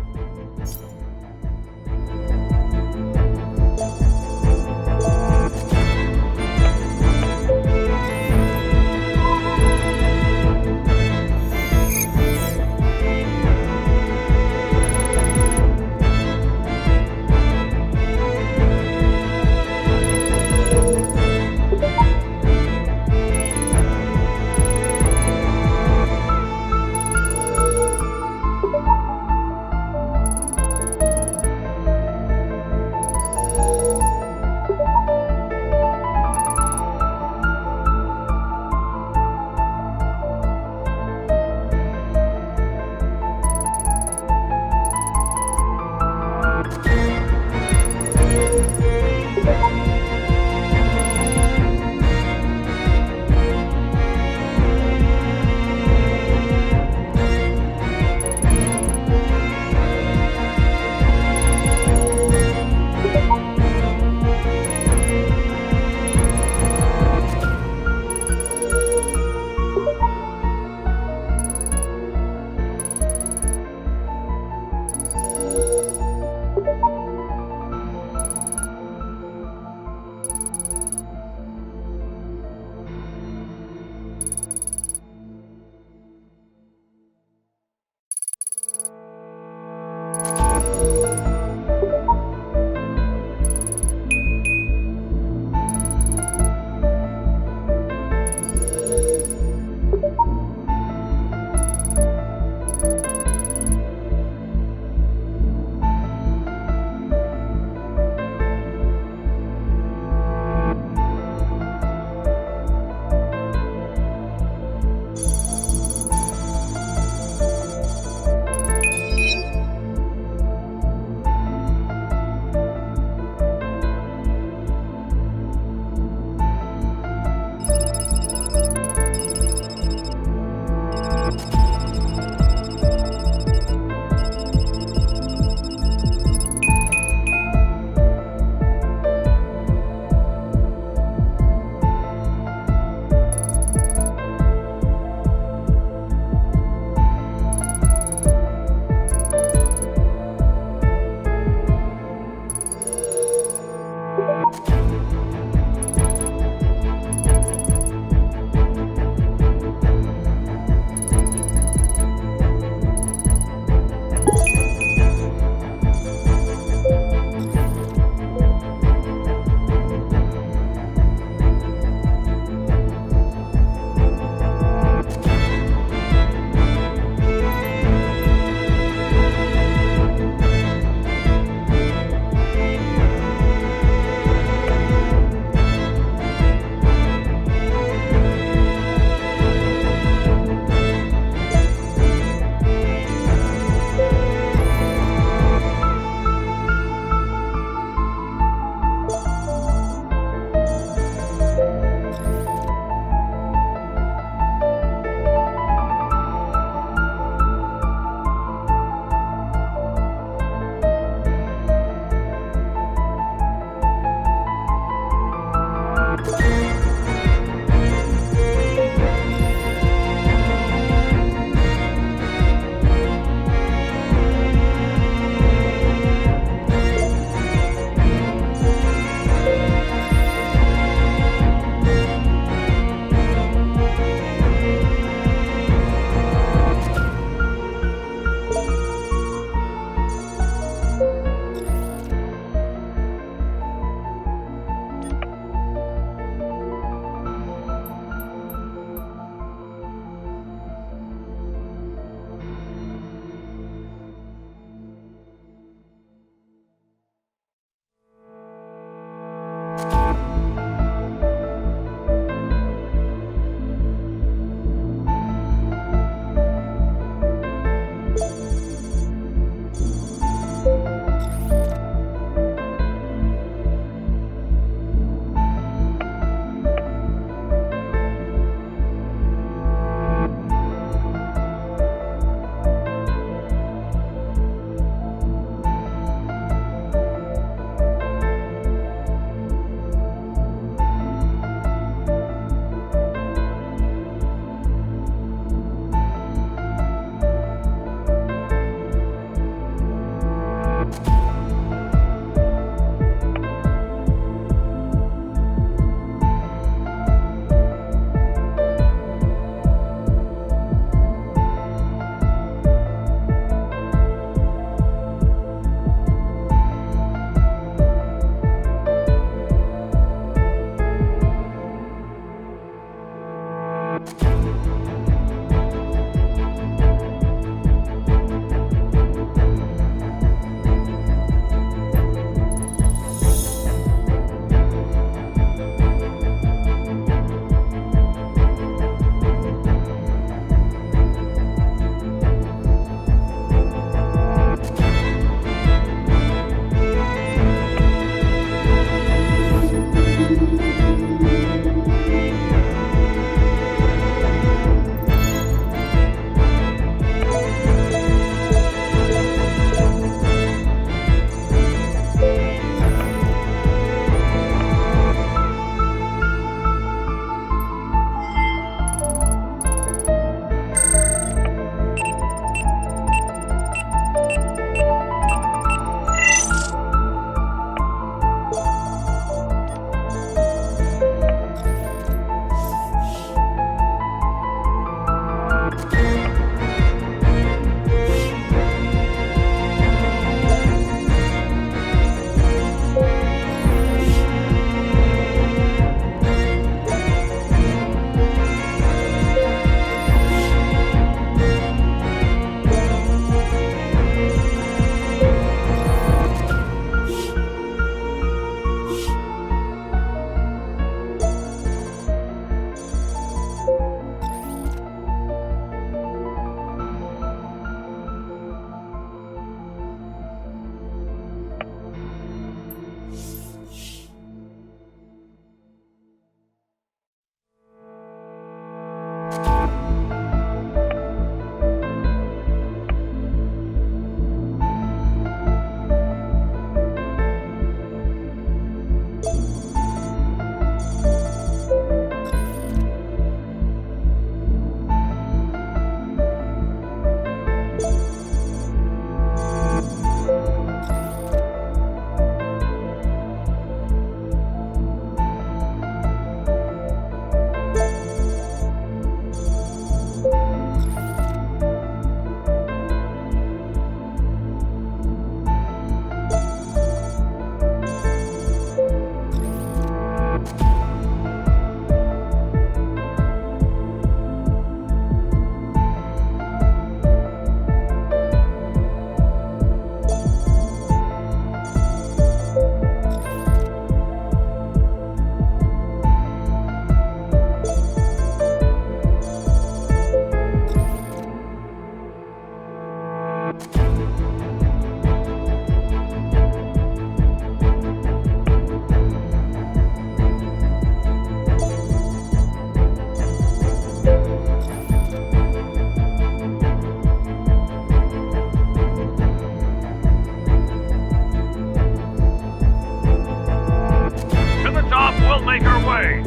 Conway!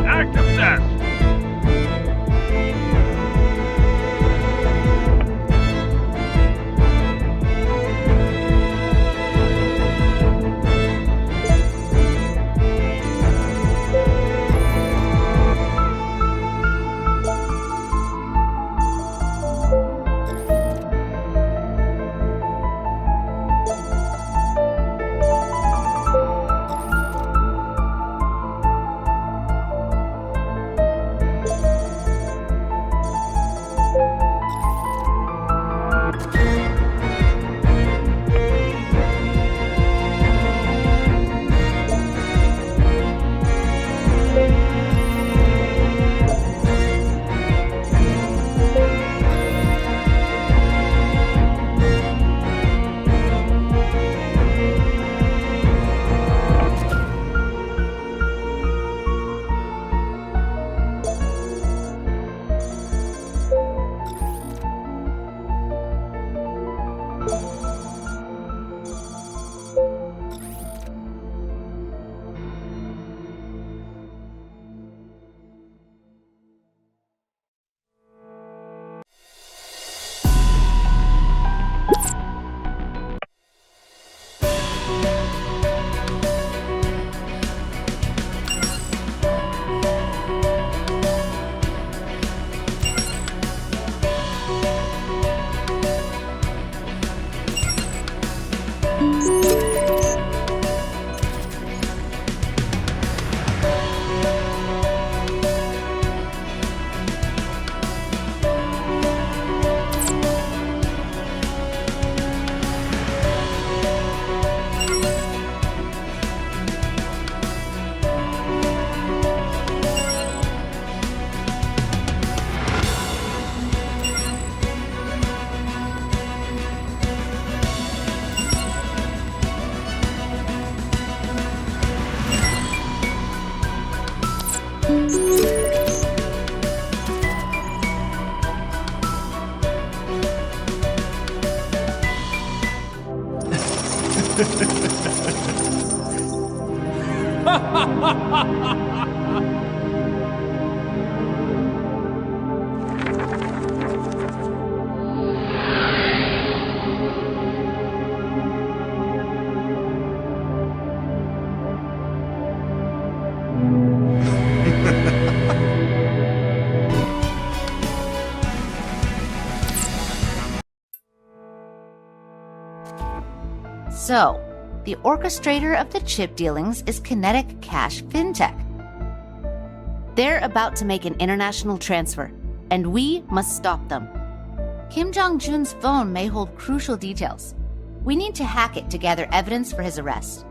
Active test! So, the orchestrator of the chip dealings is Kinetic Cash FinTech. They're about to make an international transfer, and we must stop them. Kim Jong-jun's phone may hold crucial details. We need to hack it to gather evidence for his arrest.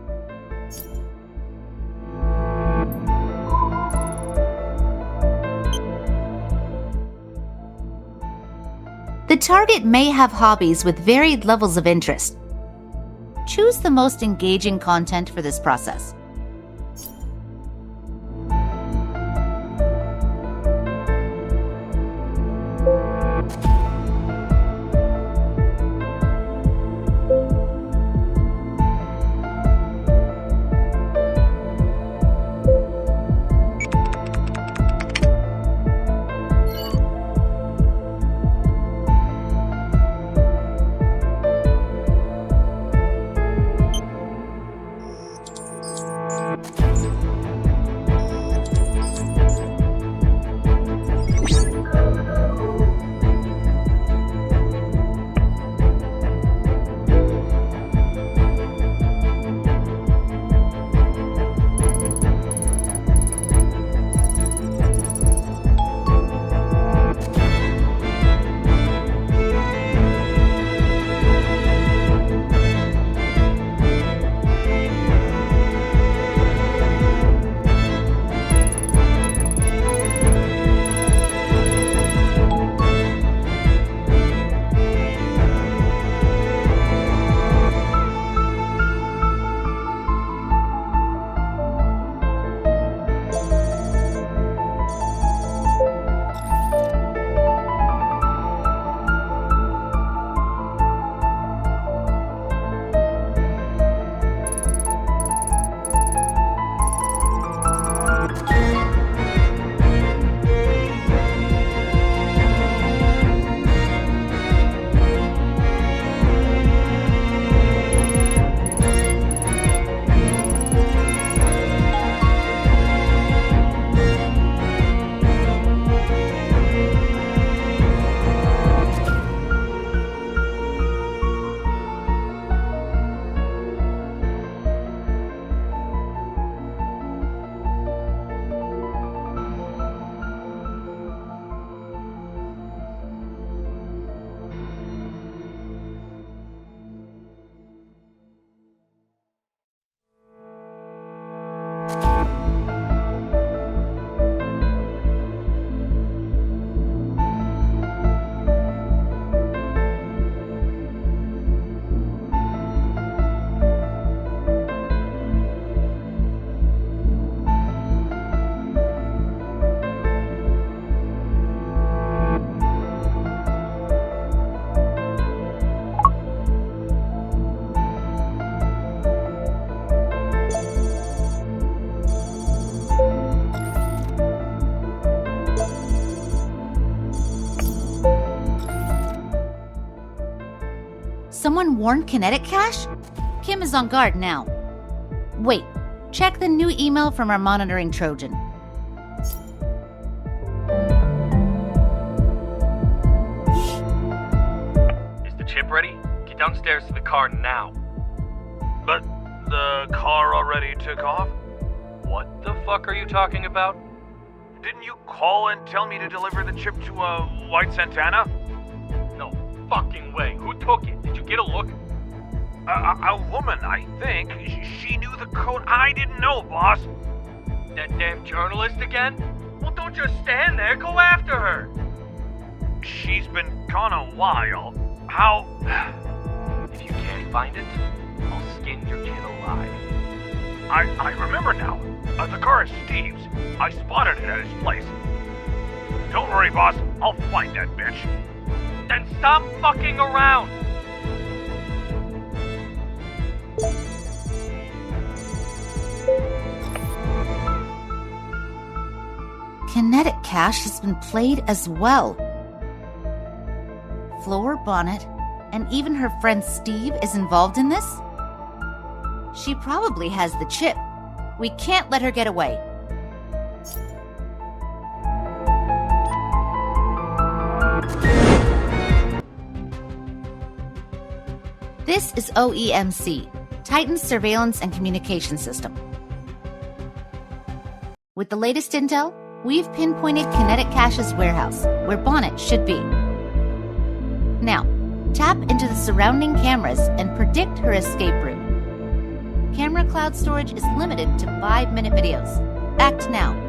The target may have hobbies with varied levels of interest. Choose the most engaging content for this process. anyone warn Kinetic Cache? Kim is on guard now. Wait, check the new email from our monitoring Trojan. Is the chip ready? Get downstairs to the car now. But the car already took off? What the fuck are you talking about? Didn't you call and tell me to deliver the chip to White Santana? No fucking way. Who took it? Did you get a look? A woman, I think. She knew the code. I didn't know, boss. That damn journalist again? Well, don't just stand there. Go after her. She's been gone a while. How? If you can't find it, I'll skin your kid alive. I remember now. The car is Steve's. I spotted it at his place. Don't worry, boss. I'll find that bitch. Then stop fucking around! Kinetic Cache has been played as well. Floor Bonnet, and even her friend Steve is involved in this? She probably has the chip. We can't let her get away. This is OEMC, Titan's surveillance and communication system. With the latest intel, we've pinpointed Kinetic Cache's warehouse, where Bonnet should be. Now, tap into the surrounding cameras and predict her escape route. Camera cloud storage is limited to 5-minute videos. Act now.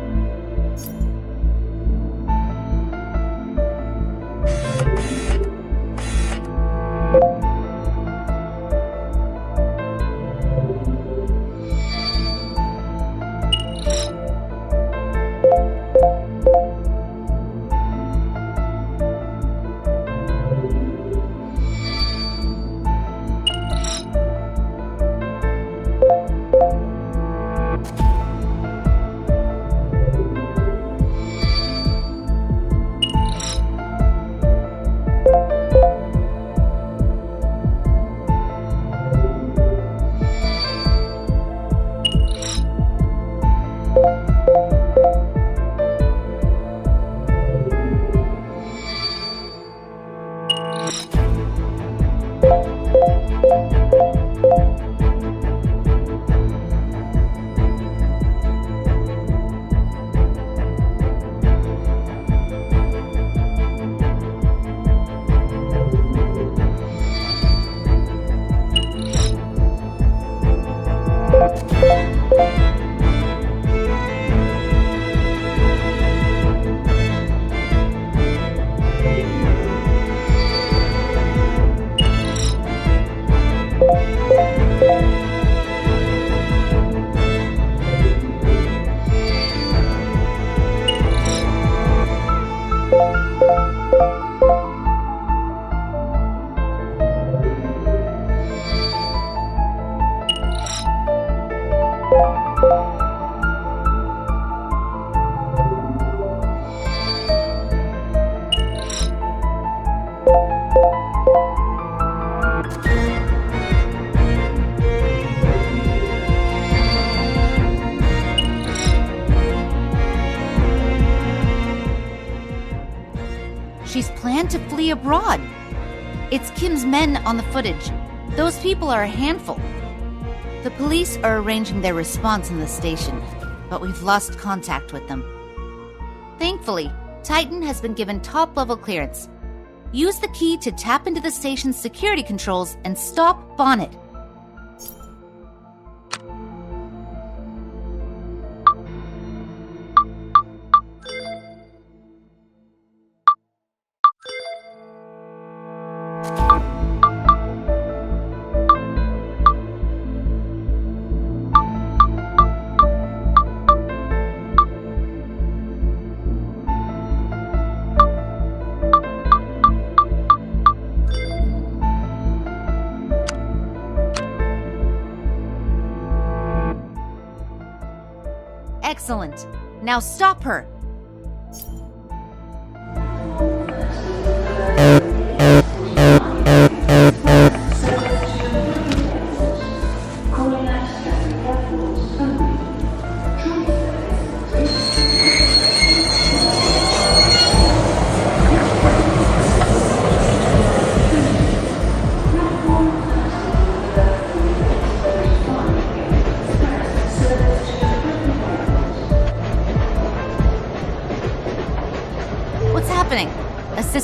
She's planned to flee abroad. It's Kim's men on the footage. Those people are a handful. The police are arranging their response in the station, but we've lost contact with them. Thankfully, Titan has been given top-level clearance. Use the key to tap into the station's security controls and stop Bonnet. Excellent. Now stop her.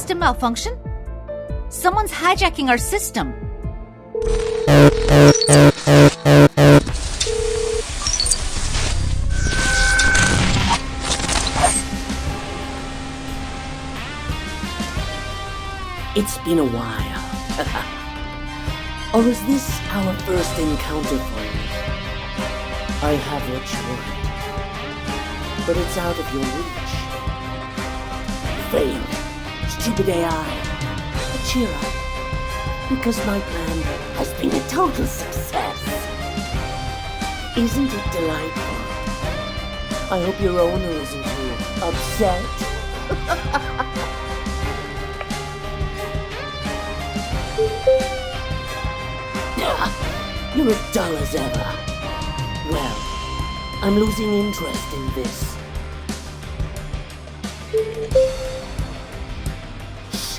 system malfunction? Someone's hijacking our system. It's been a while. Or is this our first encounter for you? I have what you want, but it's out of your reach. Failed. Stupid AI. But cheer up, because my plan has been a total success. Isn't it delightful? I hope your owner isn't too upset. You're as dull as ever. Well, I'm losing interest in this. Shh.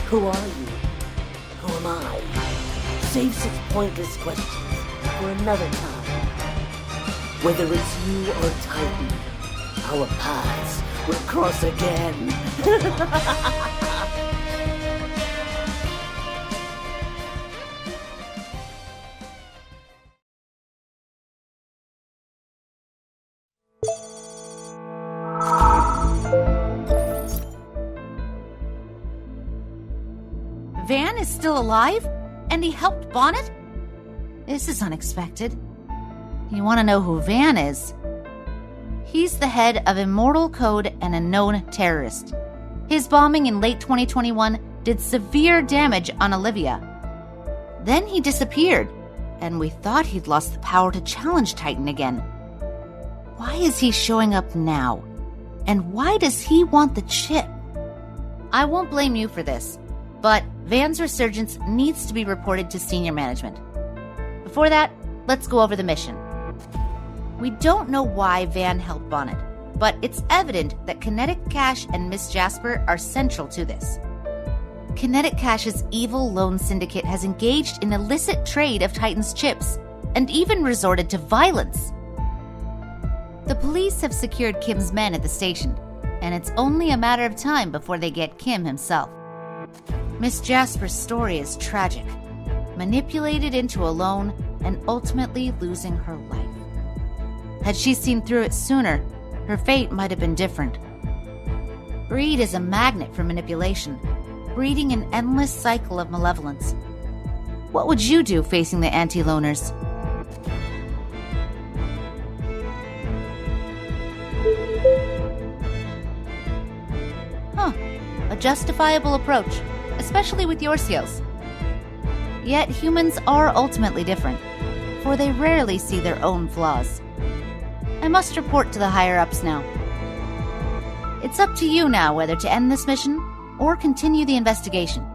Who are you? Who am I? Save such pointless questions for another time. Whether it's you or Titan, our paths will cross again. Van is still alive? And he helped Bonnet? This is unexpected. You want to know who Van is? He's the head of Immortal Code and a known terrorist. His bombing in late 2021 did severe damage on Olivia. Then he disappeared, and we thought he'd lost the power to challenge Titan again. Why is he showing up now? And why does he want the chip? I won't blame you for this, but Van's resurgence needs to be reported to senior management. Before that, let's go over the mission. We don't know why Van helped Bonnet, but it's evident that Kinetic Cash and Miss Jasper are central to this. Kinetic Cash's evil loan syndicate has engaged in illicit trade of Titan's chips, and even resorted to violence. The police have secured Kim's men at the station, and it's only a matter of time before they get Kim himself. Miss Jasper's story is tragic, manipulated into a loan and ultimately losing her life. Had she seen through it sooner, her fate might have been different. Greed is a magnet for manipulation, breeding an endless cycle of malevolence. What would you do facing the anti-loaners? A justifiable approach, especially with your skills. Yet humans are ultimately different, for they rarely see their own flaws. I must report to the higher-ups now. It's up to you now whether to end this mission or continue the investigation.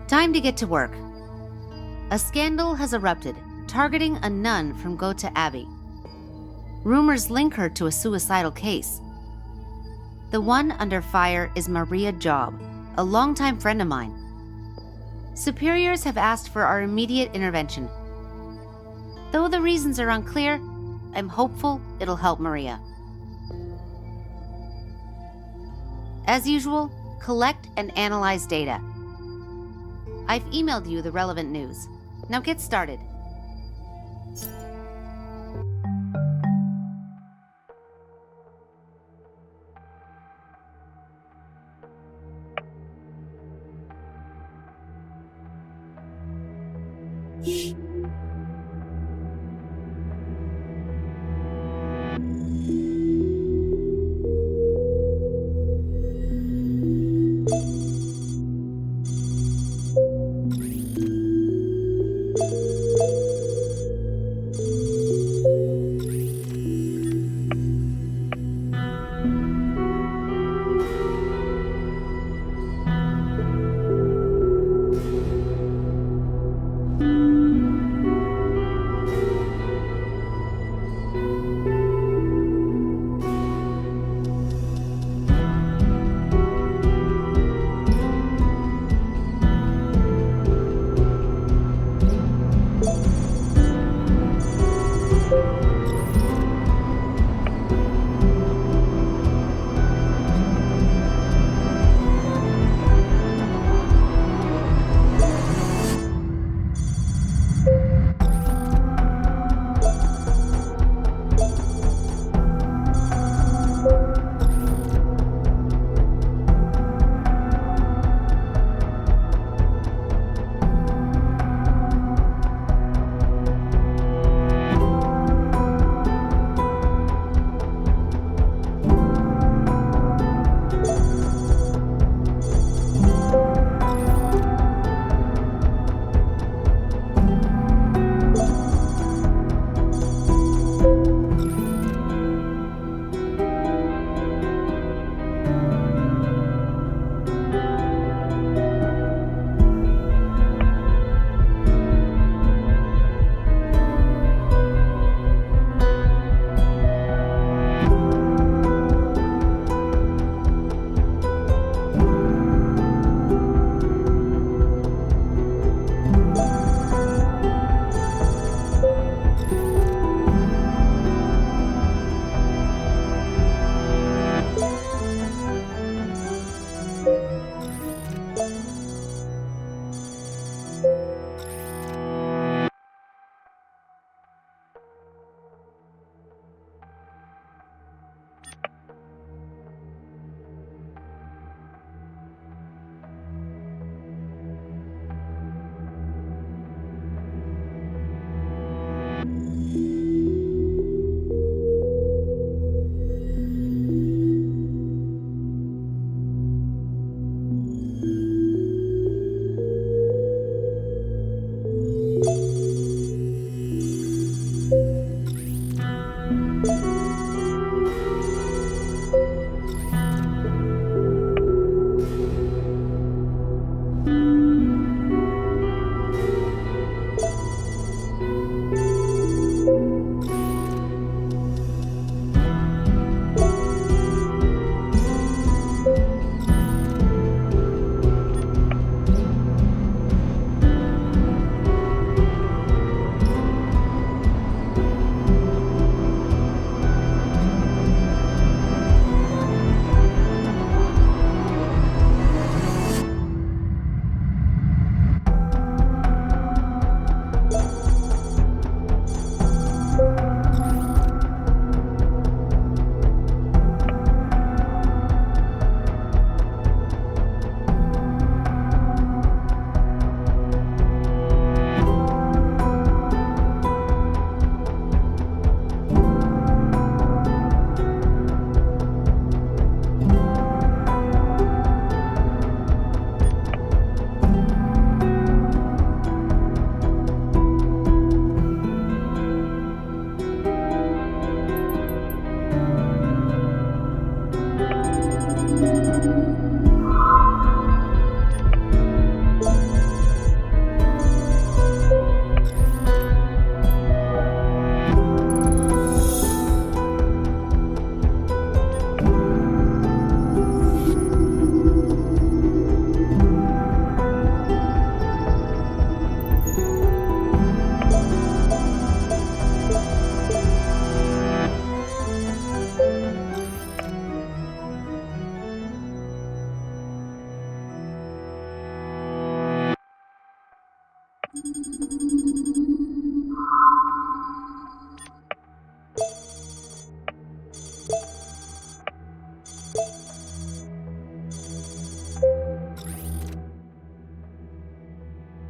Time to get to work. A scandal has erupted, targeting a nun from Gotha Abbey. Rumors link her to a suicidal case. The one under fire is Maria Job, a longtime friend of mine. Superiors have asked for our immediate intervention. Though the reasons are unclear, I'm hopeful it'll help Maria. As usual, collect and analyze data. I've emailed you the relevant news. Now get started.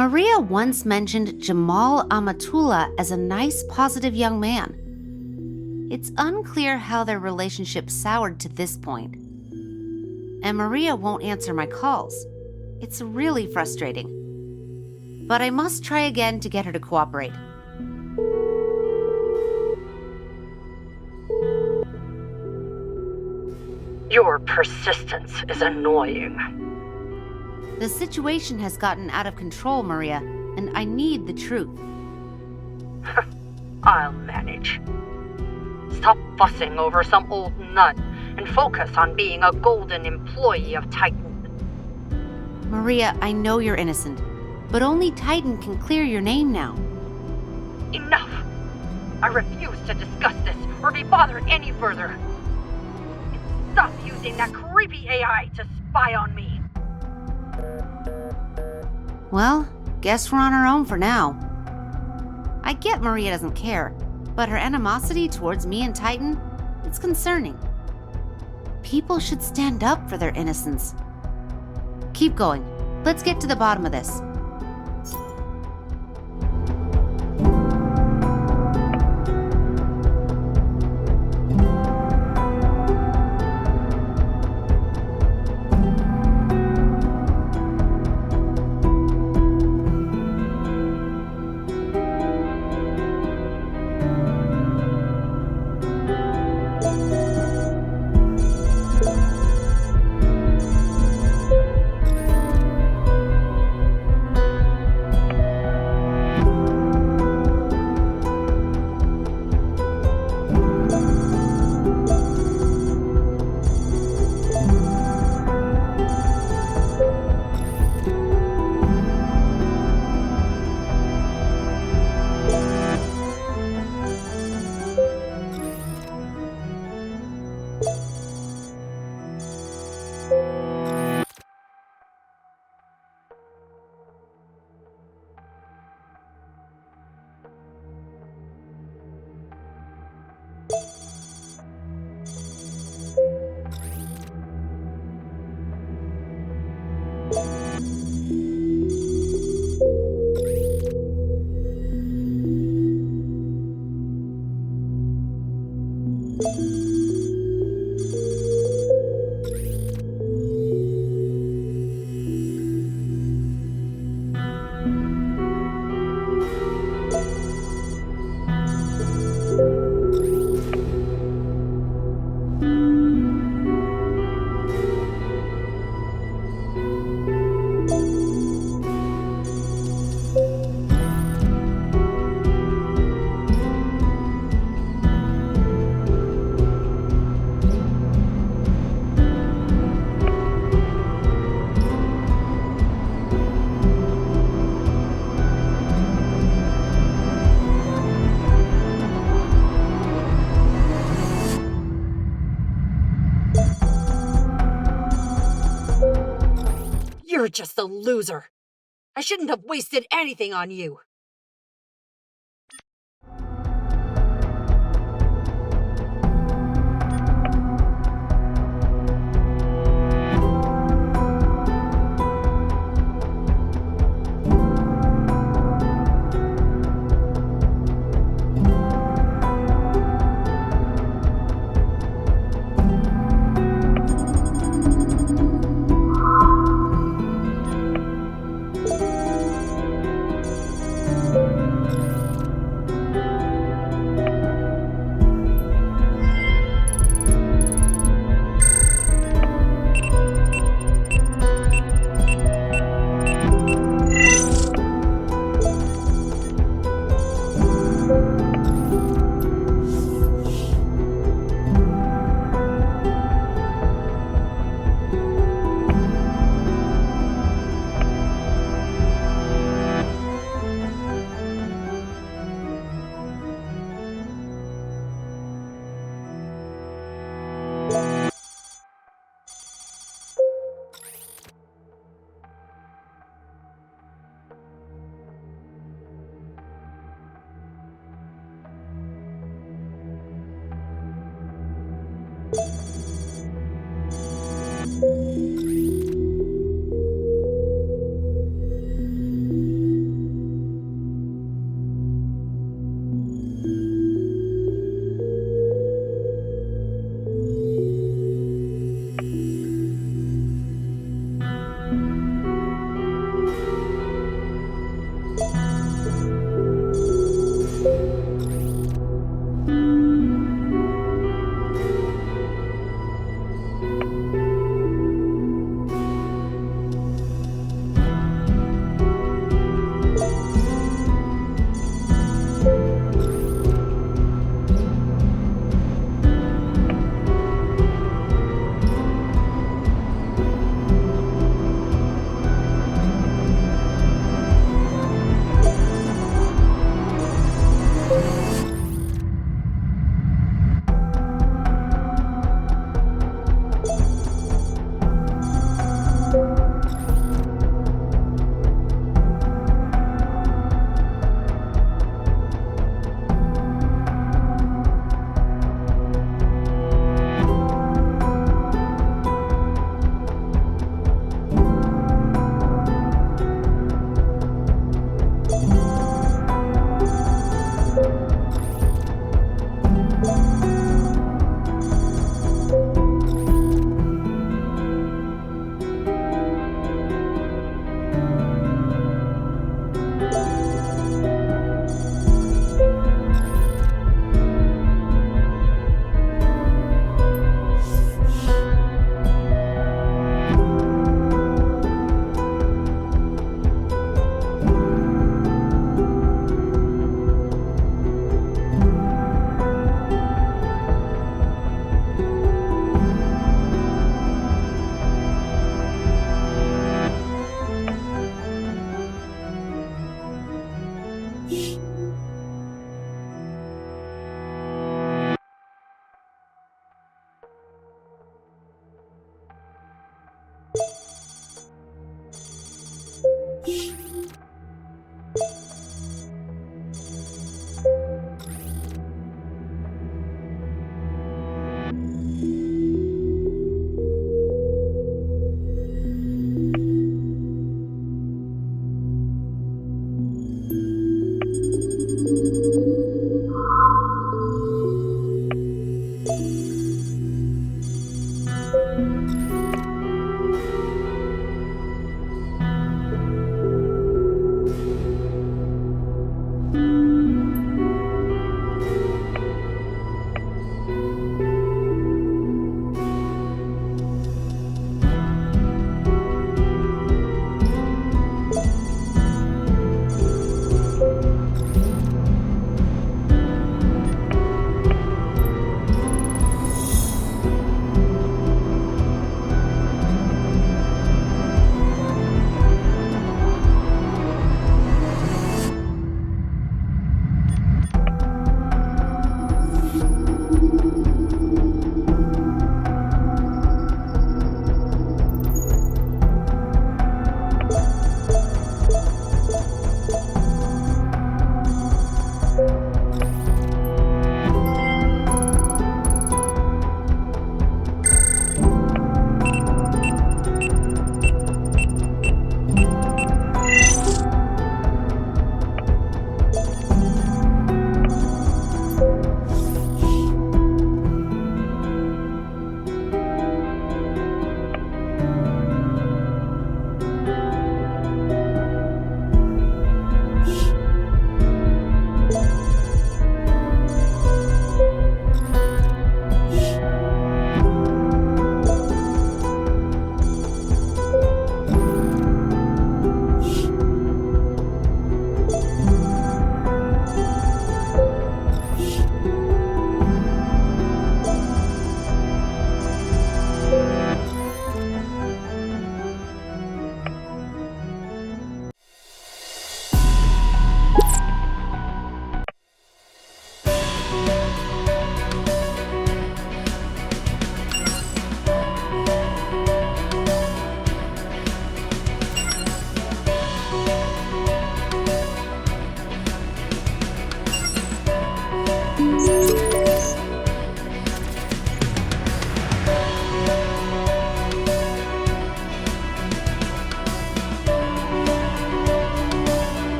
Maria once mentioned Jamal Amatullah as a nice, positive young man. It's unclear how their relationship soured to this point. And Maria won't answer my calls. It's really frustrating. But I must try again to get her to cooperate. Your persistence is annoying. The situation has gotten out of control, Maria, and I need the truth. I'll manage. Stop fussing over some old nut and focus on being a golden employee of Titan. Maria, I know you're innocent, but only Titan can clear your name now. Enough! I refuse to discuss this or be bothered any further. Stop using that creepy AI to spy on me. Well, guess we're on our own for now. I get Maria doesn't care, but her animosity towards me and Titan, it's concerning. People should stand up for their innocence. Keep going. Let's get to the bottom of this. You're just a loser. I shouldn't have wasted anything on you.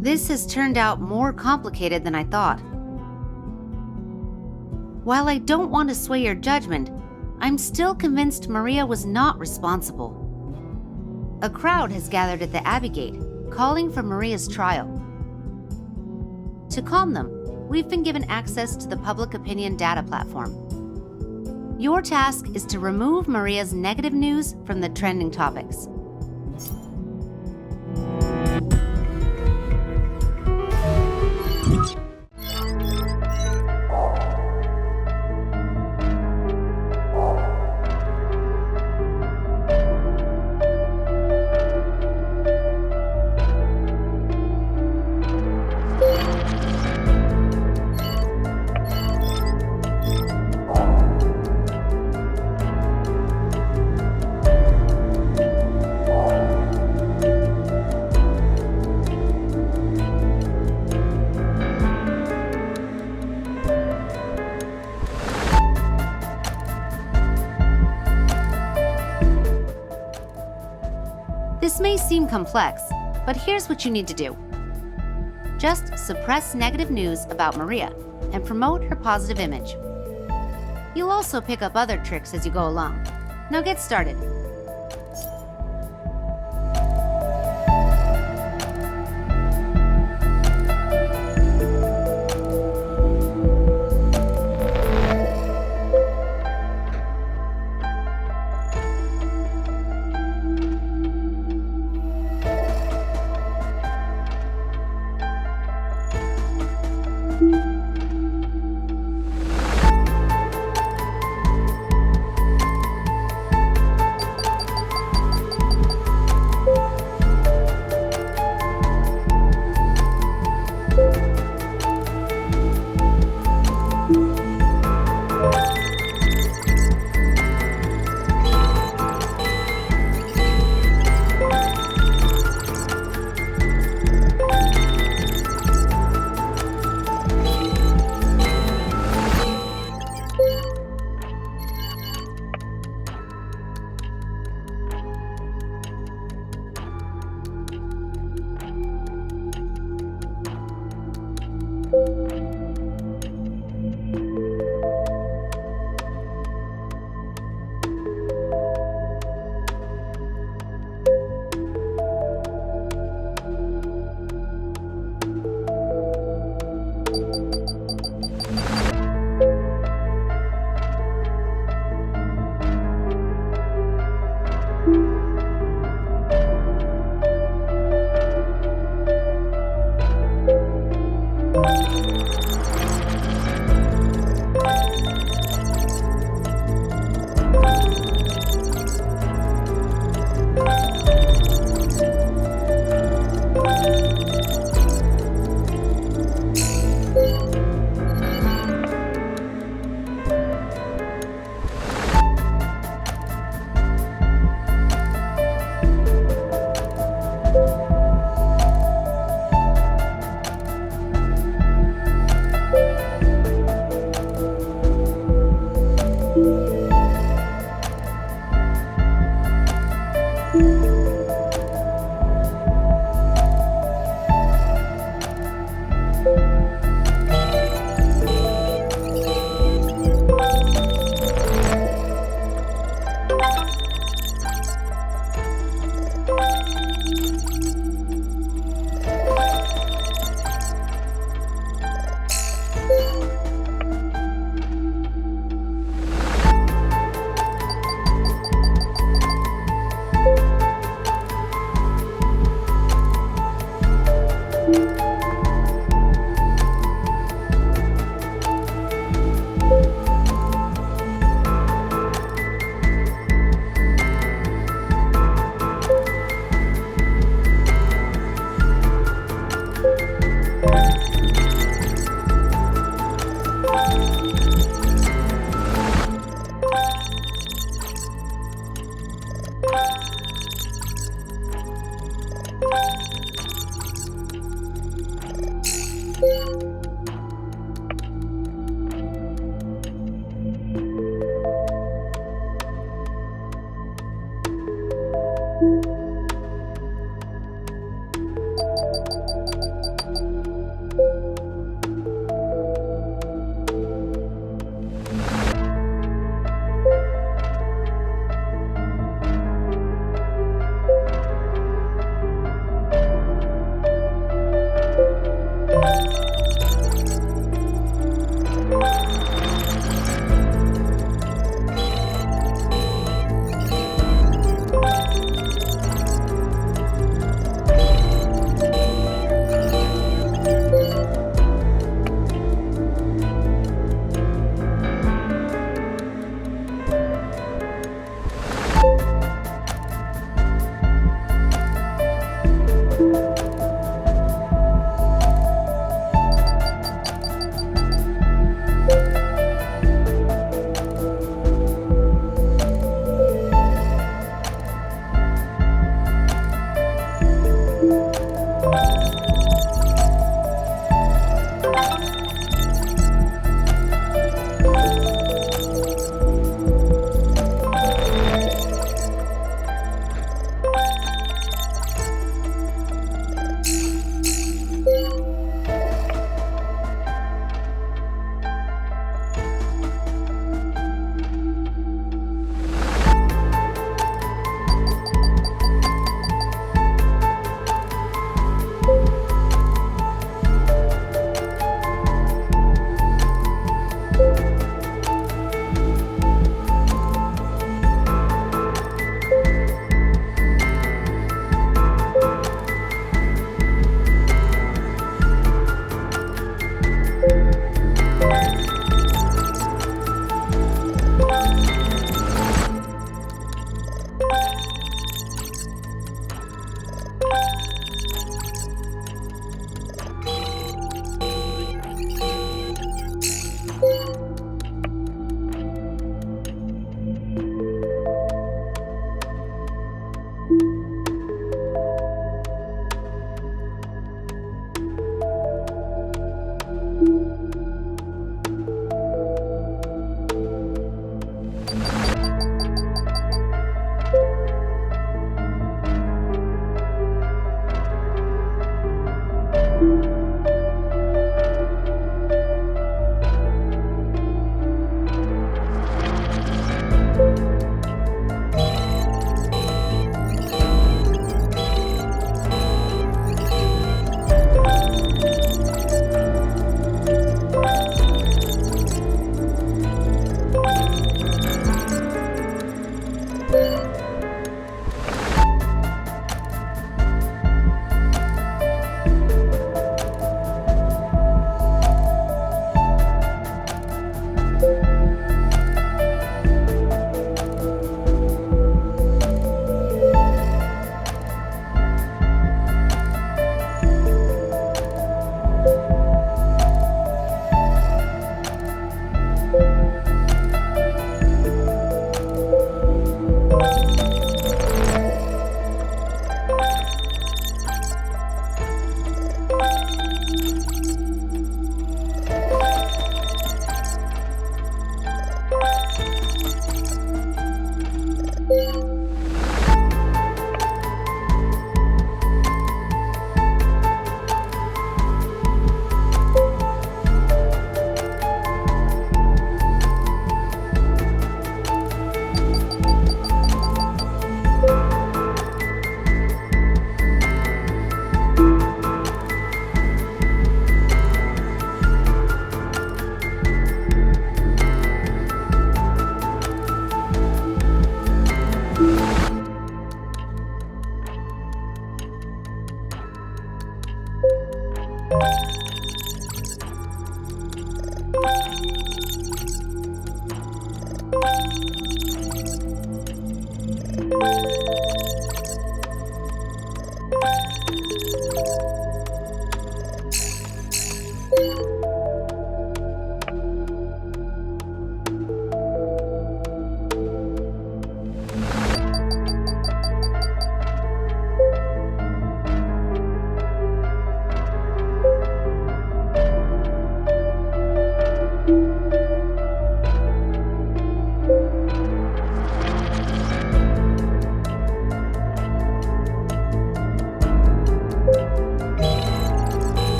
This has turned out more complicated than I thought. While I don't want to sway your judgment, I'm still convinced Maria was not responsible. A crowd has gathered at the Abbey Gate, calling for Maria's trial. To calm them, we've been given access to the public opinion data platform. Your task is to remove Maria's negative news from the trending topics. This may seem complex, but here's what you need to do. Just suppress negative news about Maria and promote her positive image. You'll also pick up other tricks as you go along. Now get started.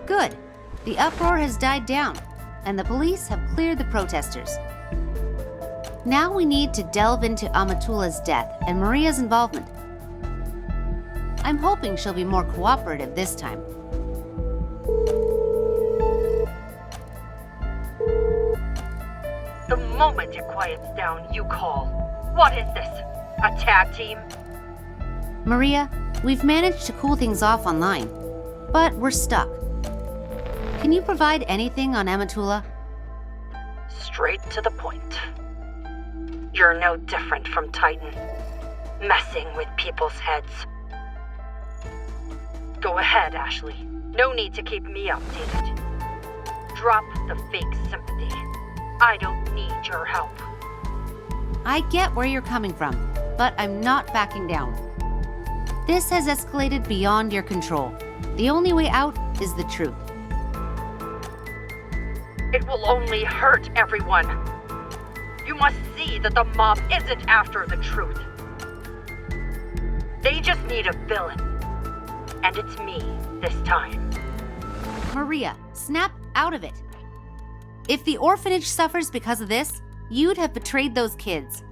Good. The uproar has died down, and the police have cleared the protesters. Now we need to delve into Amatula's death and Maria's involvement. I'm hoping she'll be more cooperative this time. The moment it quiets down, you call. What is this? A tag team? Maria, we've managed to cool things off online, but we're stuck. Can you provide anything on Amatula? Straight to the point. You're no different from Titan, messing with people's heads. Go ahead, Ashley. No need to keep me updated. Drop the fake sympathy. I don't need your help. I get where you're coming from, but I'm not backing down. This has escalated beyond your control. The only way out is the truth. It will only hurt everyone. You must see that the mob isn't after the truth. They just need a villain. And it's me this time. Maria, snap out of it. If the orphanage suffers because of this, you'd have betrayed those kids.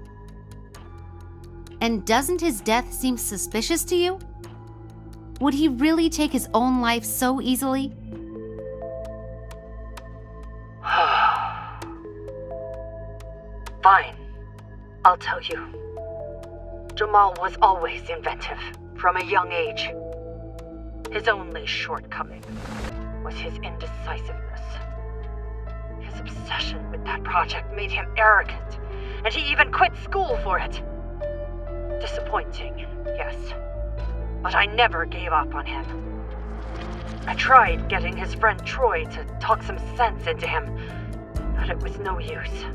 And doesn't his death seem suspicious to you? Would he really take his own life so easily? Fine. I'll tell you. Jamal was always inventive, from a young age. His only shortcoming was his indecisiveness. His obsession with that project made him arrogant, and he even quit school for it. Disappointing, yes. But I never gave up on him. I tried getting his friend Troy to talk some sense into him, but it was no use.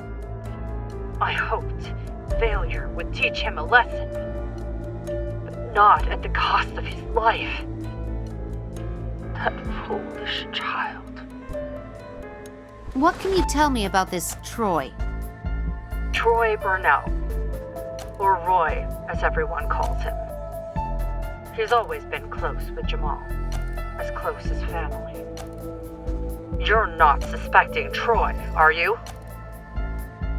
I hoped failure would teach him a lesson, but not at the cost of his life. That foolish child. What can you tell me about this Troy? Troy Burnell, or Roy, as everyone calls him. He's always been close with Jamal, as close as family. You're not suspecting Troy, are you?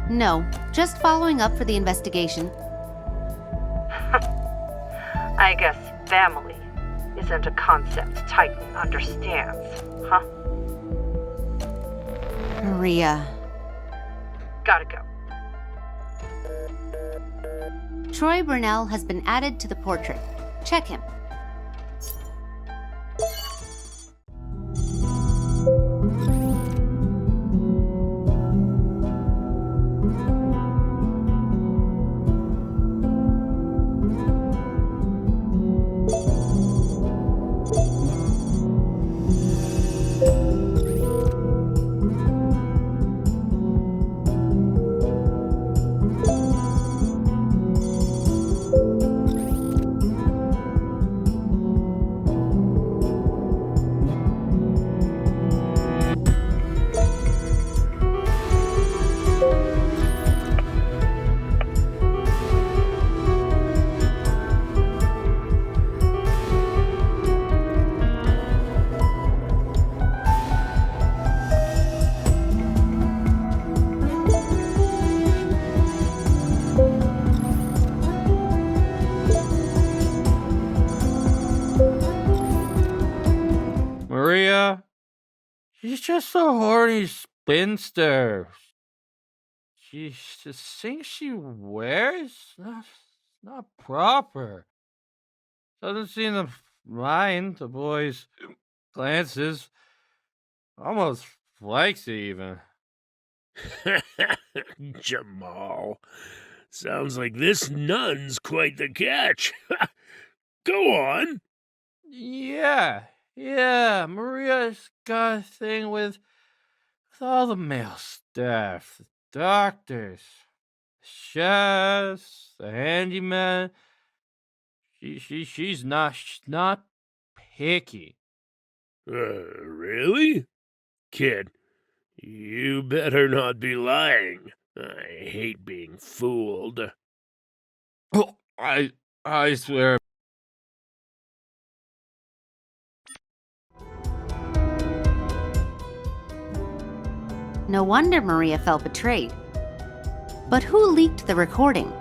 No, just following up for the investigation. I guess family isn't a concept Titan understands, huh? Maria. Gotta go. Troy Burnell has been added to the portrait. Check him. just a horny spinster. The things she wears, not proper. Doesn't seem to mind the boy's glances. Almost likes it even. Jamal. Sounds like this nun's quite the catch. Go on. Yeah. Maria's got a thing with all the male staff, the doctors, the chefs, the handyman. She's not picky. Really? Kid, you better not be lying. I hate being fooled. Oh, I swear. No wonder Maria felt betrayed. But who leaked the recording?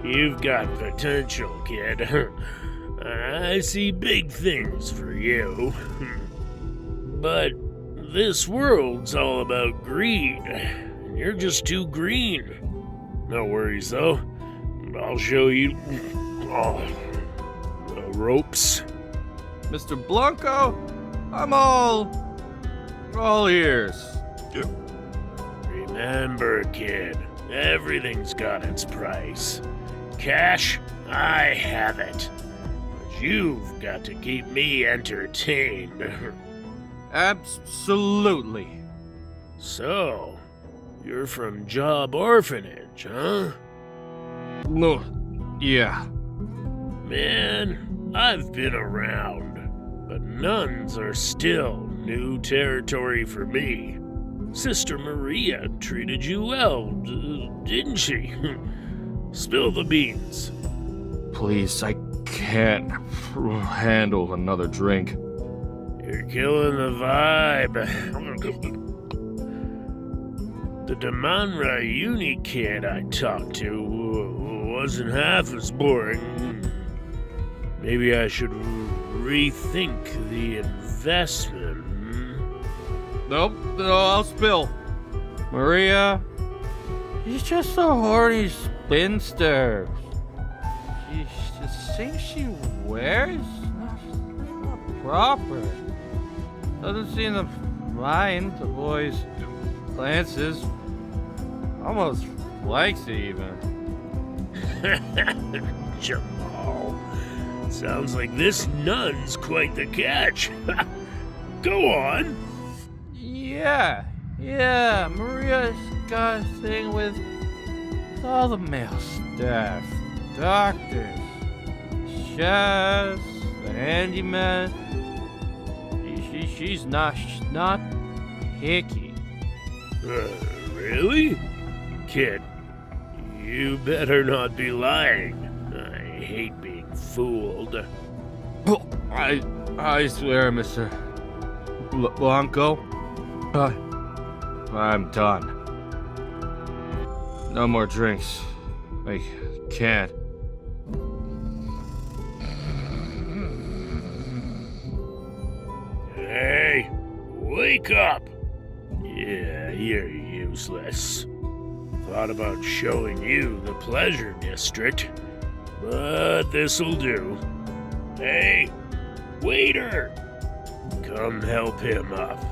You've got potential, kid. I see big things for you. But this world's all about greed. You're just too green. No worries, though. I'll show you the ropes. Mr. Blanco, I'm all ears. Remember, kid, everything's got its price. Cash, I have it. But you've got to keep me entertained. Absolutely. So, you're from Job Orphanage, huh? No, yeah. Man, I've been around, but nuns are still new territory for me. Sister Maria treated you well, didn't she? Spill the beans. Please, I can't handle another drink. You're killing the vibe. The Damanra uni kid I talked to wasn't half as boring. Maybe I should rethink the investment. Nope, no, I'll spill. Maria, she's just a horny spinster. The things she wears, not proper. Doesn't seem to mind the boys' glances. Almost likes it even. Jamal, sounds like this nun's quite the catch. Go on. Yeah, Maria's got a thing with all the male staff, doctors, chefs, the handyman. She's not picky. Really? Kid, you better not be lying. I hate being fooled. I swear, Mr. Blanco, I'm done. No more drinks. I can't. Hey, wake up! Yeah, you're useless. Thought about showing you the pleasure district, but this'll do. Hey, waiter! Come help him up.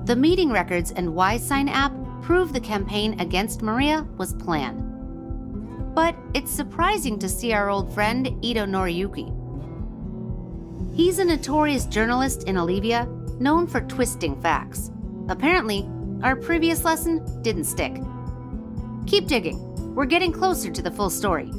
The meeting records and Y-Sign app prove the campaign against Maria was planned. But it's surprising to see our old friend Ito Noriyuki. He's a notorious journalist in Olivia, known for twisting facts. Apparently, our previous lesson didn't stick. Keep digging. We're getting closer to the full story.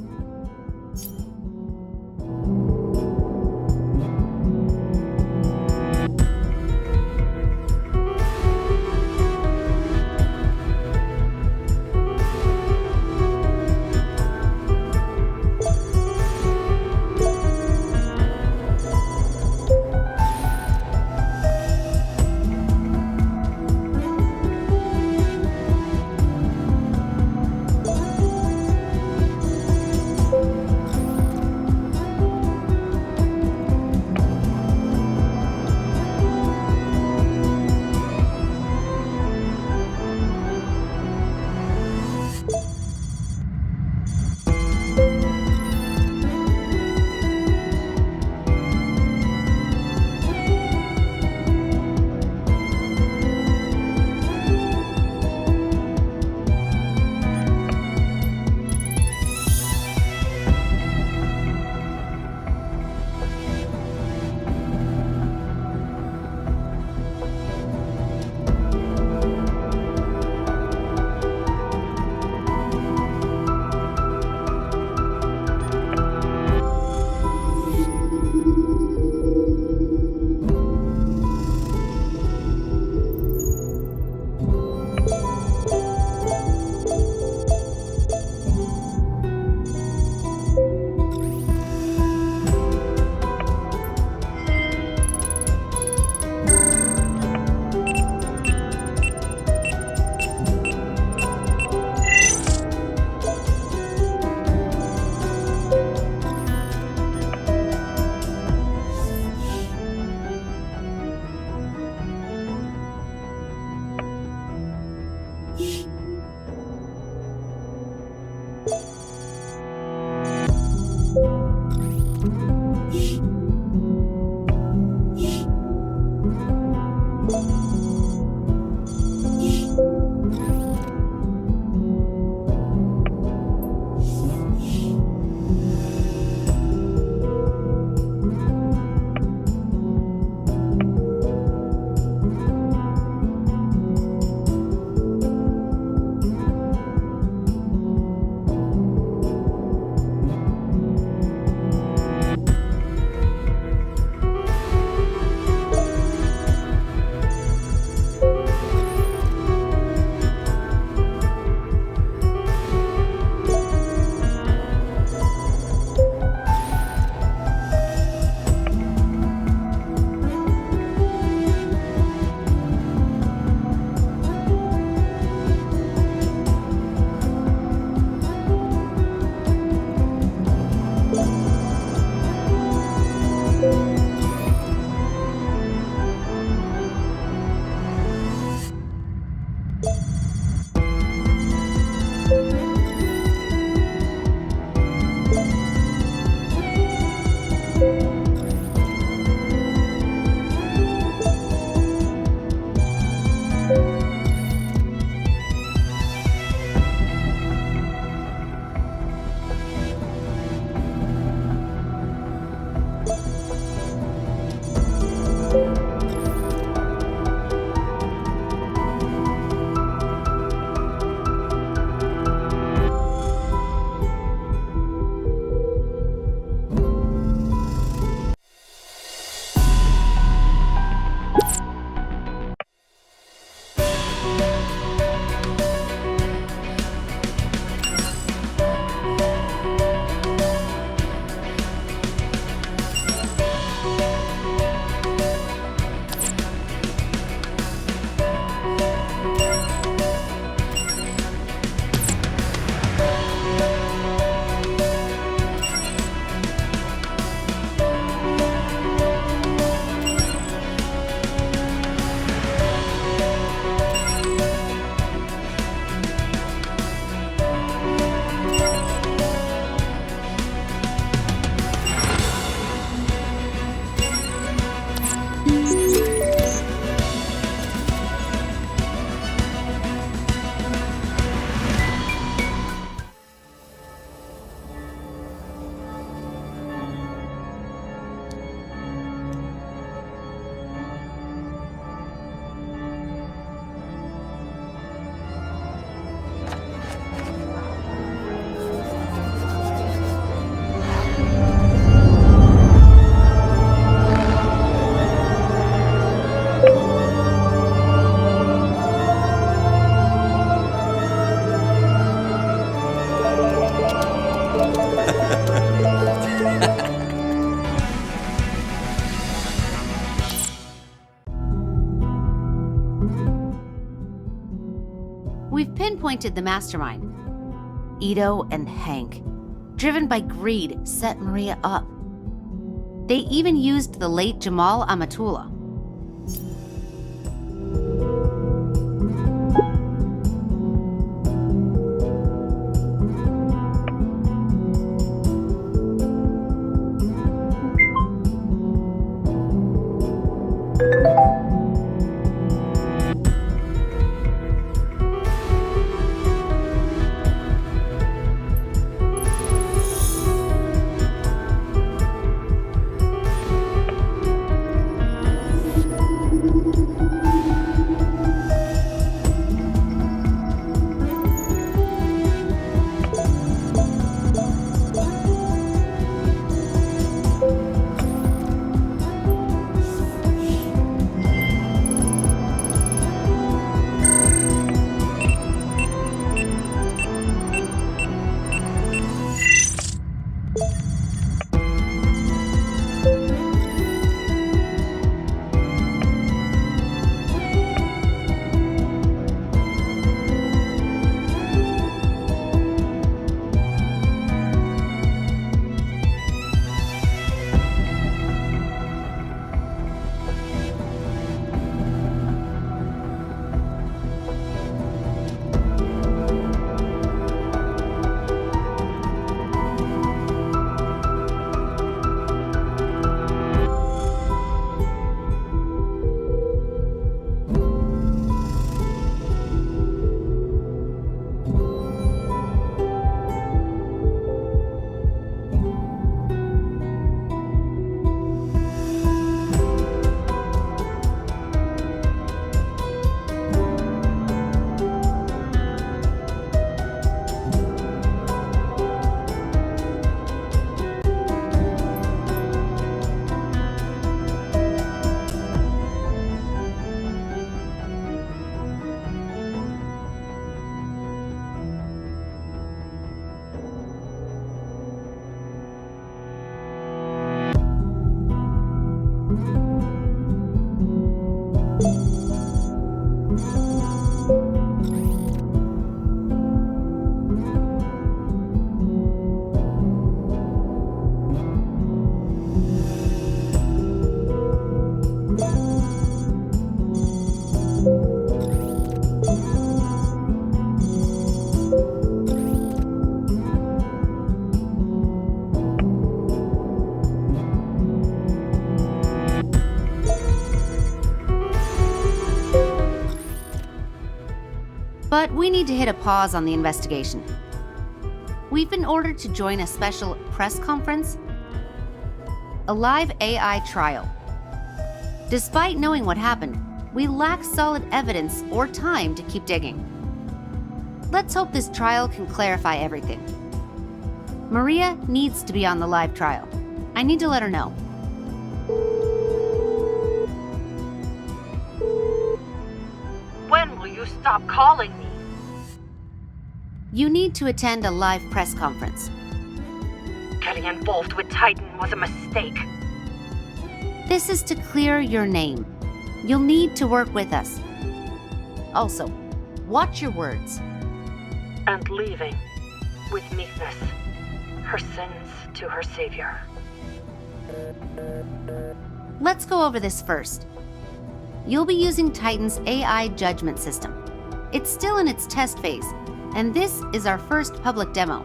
We've pinpointed the mastermind. Ito and Hank, driven by greed, set Maria up. They even used the late Jamal Amatullah. But we need to hit a pause on the investigation. We've been ordered to join a special press conference, a live AI trial. Despite knowing what happened, we lack solid evidence or time to keep digging. Let's hope this trial can clarify everything. Maria needs to be on the live trial. I need to let her know. When will you stop calling me? You need to attend a live press conference. Getting involved with Titan was a mistake. This is to clear your name. You'll need to work with us. Also, watch your words. And leaving, with meekness, her sins to her savior. Let's go over this first. You'll be using Titan's AI judgment system. It's still in its test phase, and this is our first public demo.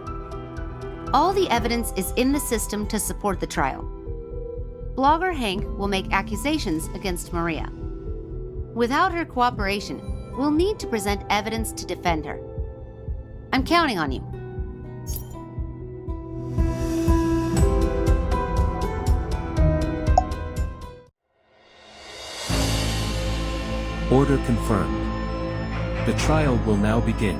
All the evidence is in the system to support the trial. Blogger Hank will make accusations against Maria. Without her cooperation, we'll need to present evidence to defend her. I'm counting on you. Order confirmed. The trial will now begin.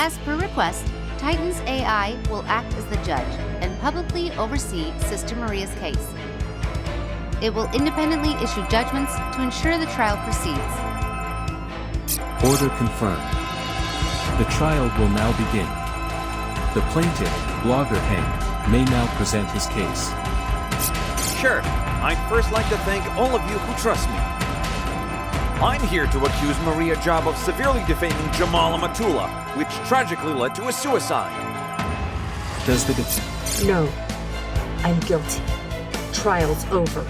As per request, Titan's AI will act as the judge and publicly oversee Sister Maria's case. It will independently issue judgments to ensure the trial proceeds. Order confirmed. The trial will now begin. The plaintiff, blogger Hank, may now present his case. Sure. I'd first like to thank all of you who trust me. I'm here to accuse Maria Job of severely defaming Jamal Amatullah, which tragically led to a suicide. Does the No. I'm guilty. Trial's over.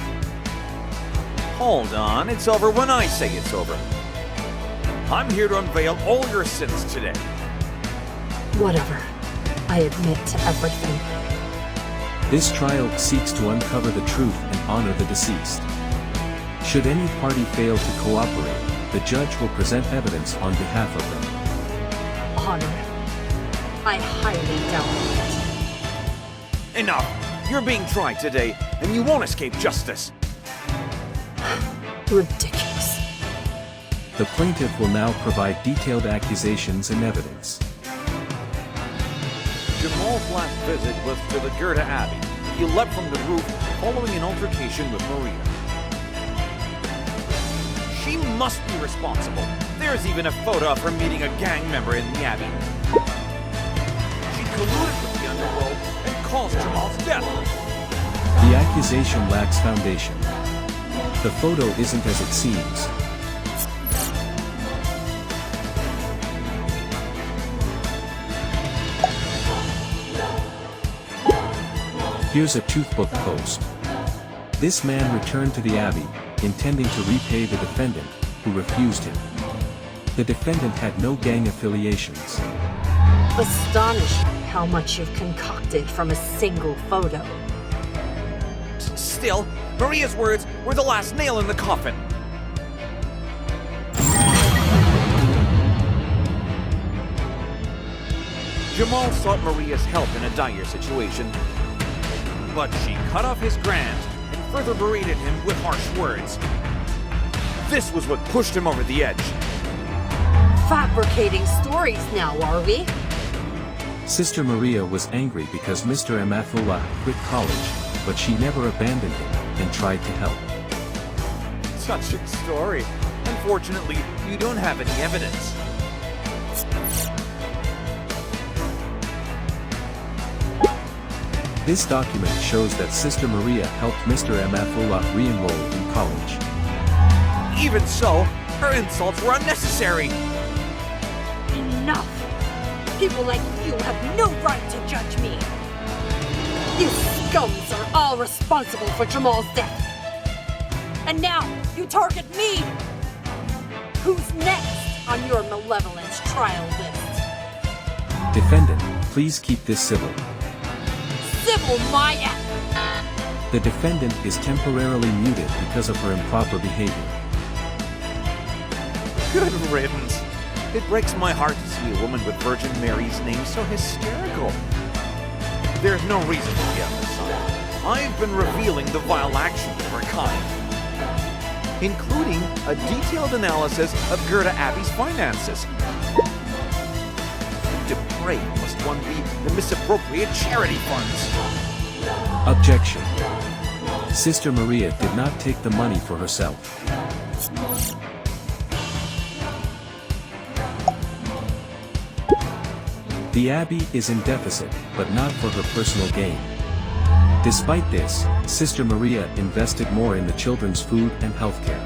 Hold on, it's over when I say it's over. I'm here to unveil all your sins today. Whatever. I admit to everything. This trial seeks to uncover the truth and honor the deceased. Should any party fail to cooperate, the judge will present evidence on behalf of them. Honor. I highly doubt it. Enough! You're being tried today, and you won't escape justice. Ridiculous. The plaintiff will now provide detailed accusations and evidence. Jamal's last visit was to the Goethe Abbey. He leapt from the roof following an altercation with Maria. She must be responsible. There's even a photo of her meeting a gang member in the Abbey. She colluded with the underworld and caused Jamal's death. The accusation lacks foundation. The photo isn't as it seems. Here's a toothbook post. This man returned to the Abbey, intending to repay the defendant, who refused him. The defendant had no gang affiliations. Astonishing how much you've concocted from a single photo. Still, Maria's words were the last nail in the coffin. Jamal sought Maria's help in a dire situation, but she cut off his grant and further berated him with harsh words. This was what pushed him over the edge. Fabricating stories now, are we? Sister Maria was angry because Mr. Amatullah quit college, but she never abandoned him and tried to help. Touching story. Unfortunately, you don't have any evidence. This document shows that Sister Maria helped Mr. Amatullah re-enroll in college. Even so, her insults were unnecessary. Enough! People like you have no right to judge me. You scums are all responsible for Jamal's death. And now, you target me! Who's next on your malevolence trial list? Defendant, please keep this civil. Civil my ass! The defendant is temporarily muted because of her improper behavior. Good riddance. It breaks my heart to see a woman with Virgin Mary's name so hysterical. There's no reason to be on this side. I've been revealing the vile actions of her kind, including a detailed analysis of Goethe Abbey's finances. Depraved must one be the misappropriate charity funds. Objection. Sister Maria did not take the money for herself. The Abbey is in deficit, but not for her personal gain. Despite this, Sister Maria invested more in the children's food and healthcare.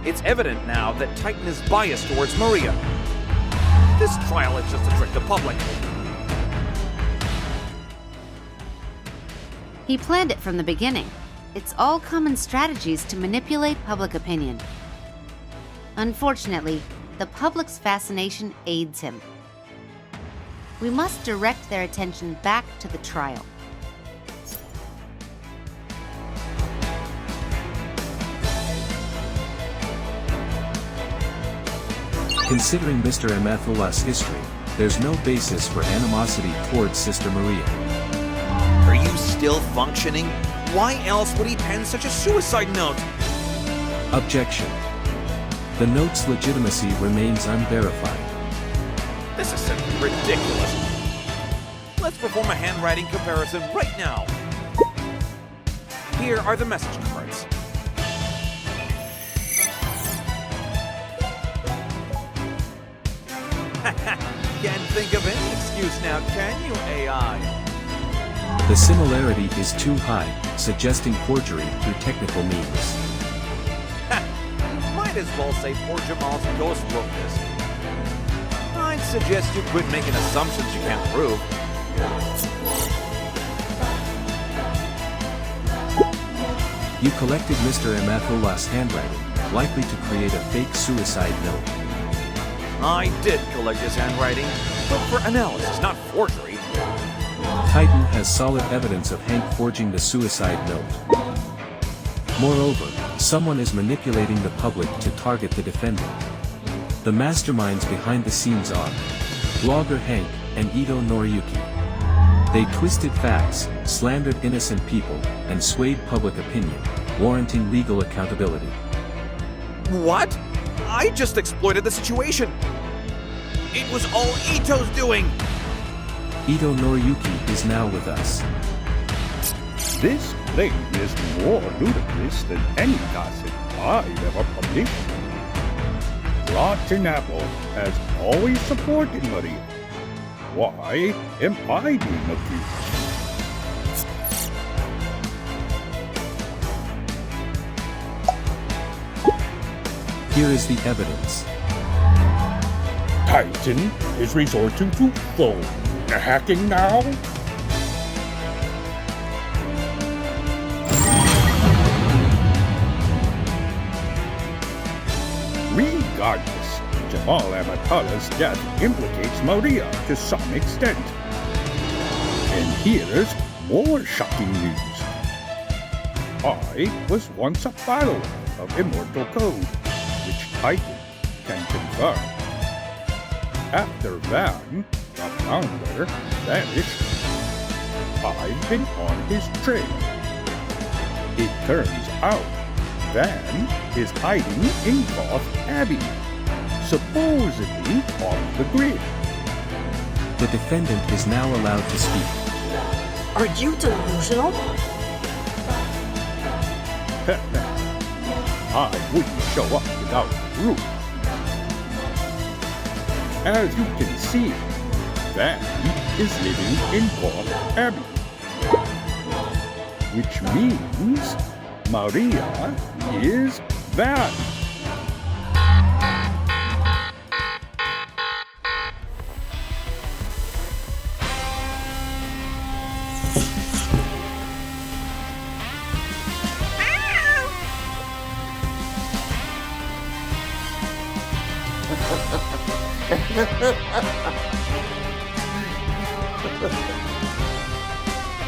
It's evident now that Titan is biased towards Maria. This trial is just to trick the public. He planned it from the beginning. It's all common strategies to manipulate public opinion. Unfortunately, the public's fascination aids him. We must direct their attention back to the trial. Considering Mr. Amathulah's history, there's no basis for animosity towards Sister Maria. Are you still functioning? Why else would he pen such a suicide note? Objection. The note's legitimacy remains unverified. This is simply ridiculous. Let's perform a handwriting comparison right now. Here are the message cards. Can't think of any excuse now, can you, AI? The similarity is too high, suggesting forgery through technical means. Might as well say poor Jamal's ghost wrote this. I'd suggest you quit making assumptions you can't prove. You collected Mr. Amathulah's handwriting, likely to create a fake suicide note. I did collect his handwriting, but for analysis, not forgery. Titan has solid evidence of Hank forging the suicide note. Moreover, someone is manipulating the public to target the defendant. The masterminds behind the scenes are blogger Hank and Ito Noriyuki. They twisted facts, slandered innocent people, and swayed public opinion, warranting legal accountability. What? I just exploited the situation. It was all Ito's doing. Ito Noriyuki is now with us. This claim is more ludicrous than any gossip I've ever published. Rotten Apple has always supported Maria. Why am I being accused? Here is the evidence. Titan is resorting to phone hacking now? Regardless, Jamal Amathulah's death implicates Maria to some extent. And here's more shocking news. I was once a follower of Immortal Code, which Titan can confirm. After Van, the founder, vanished, I've been on his trail. It turns out Van is hiding in Goth Abbey, supposedly off the grid. The defendant is now allowed to speak. Are you delusional? I wouldn't show up without proof. As you can see, Van is living in Goth Abbey. Which means Maria is Van.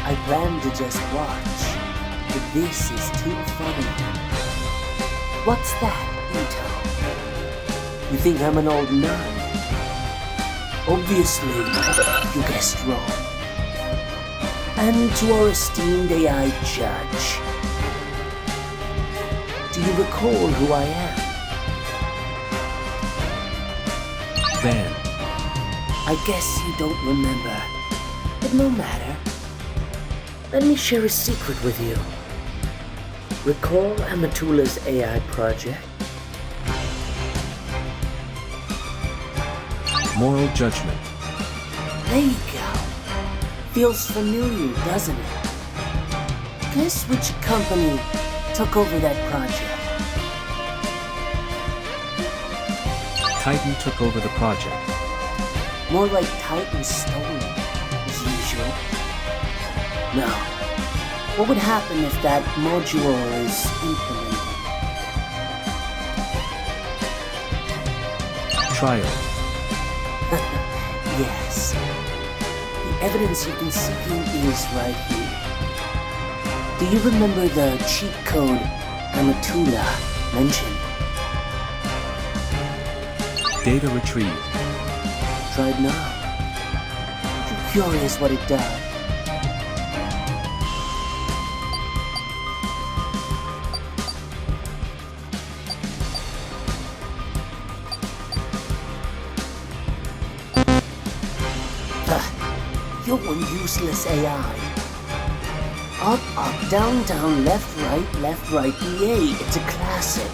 I planned to just watch, but this is too funny. What's that, Ito? You think I'm an old nun? Obviously, you guessed wrong. And to our esteemed AI judge, do you recall who I am? Van. I guess you don't remember, but no matter. Let me share a secret with you. Recall Amathulah's AI project? Moral judgment. There you go. Feels familiar, doesn't it? Guess which company took over that project? Titan took over the project. More like Titan stole it, as usual. Now, what would happen if that module is implemented? Trial. Yes. The evidence you've been seeking is right here. Do you remember the cheat code Amatullah mentioned? Data retrieved. Tried now. I'm curious what it does. useless AI. Up, up, down, down, left, right, yay, it's a classic.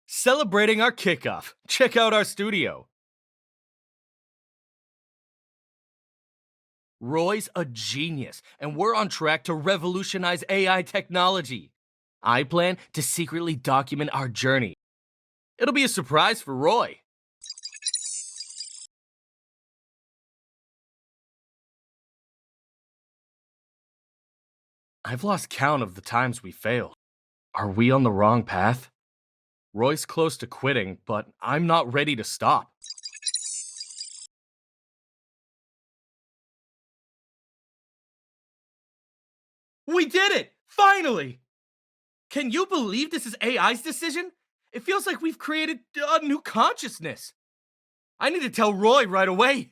Celebrating our kickoff. Check out our studio. Roy's a genius, and we're on track to revolutionize AI technology. I plan to secretly document our journey. It'll be a surprise for Roy. I've lost count of the times we failed. Are we on the wrong path? Roy's close to quitting, but I'm not ready to stop. We did it! Finally! Can you believe this is AI's decision? It feels like we've created a new consciousness. I need to tell Roy right away.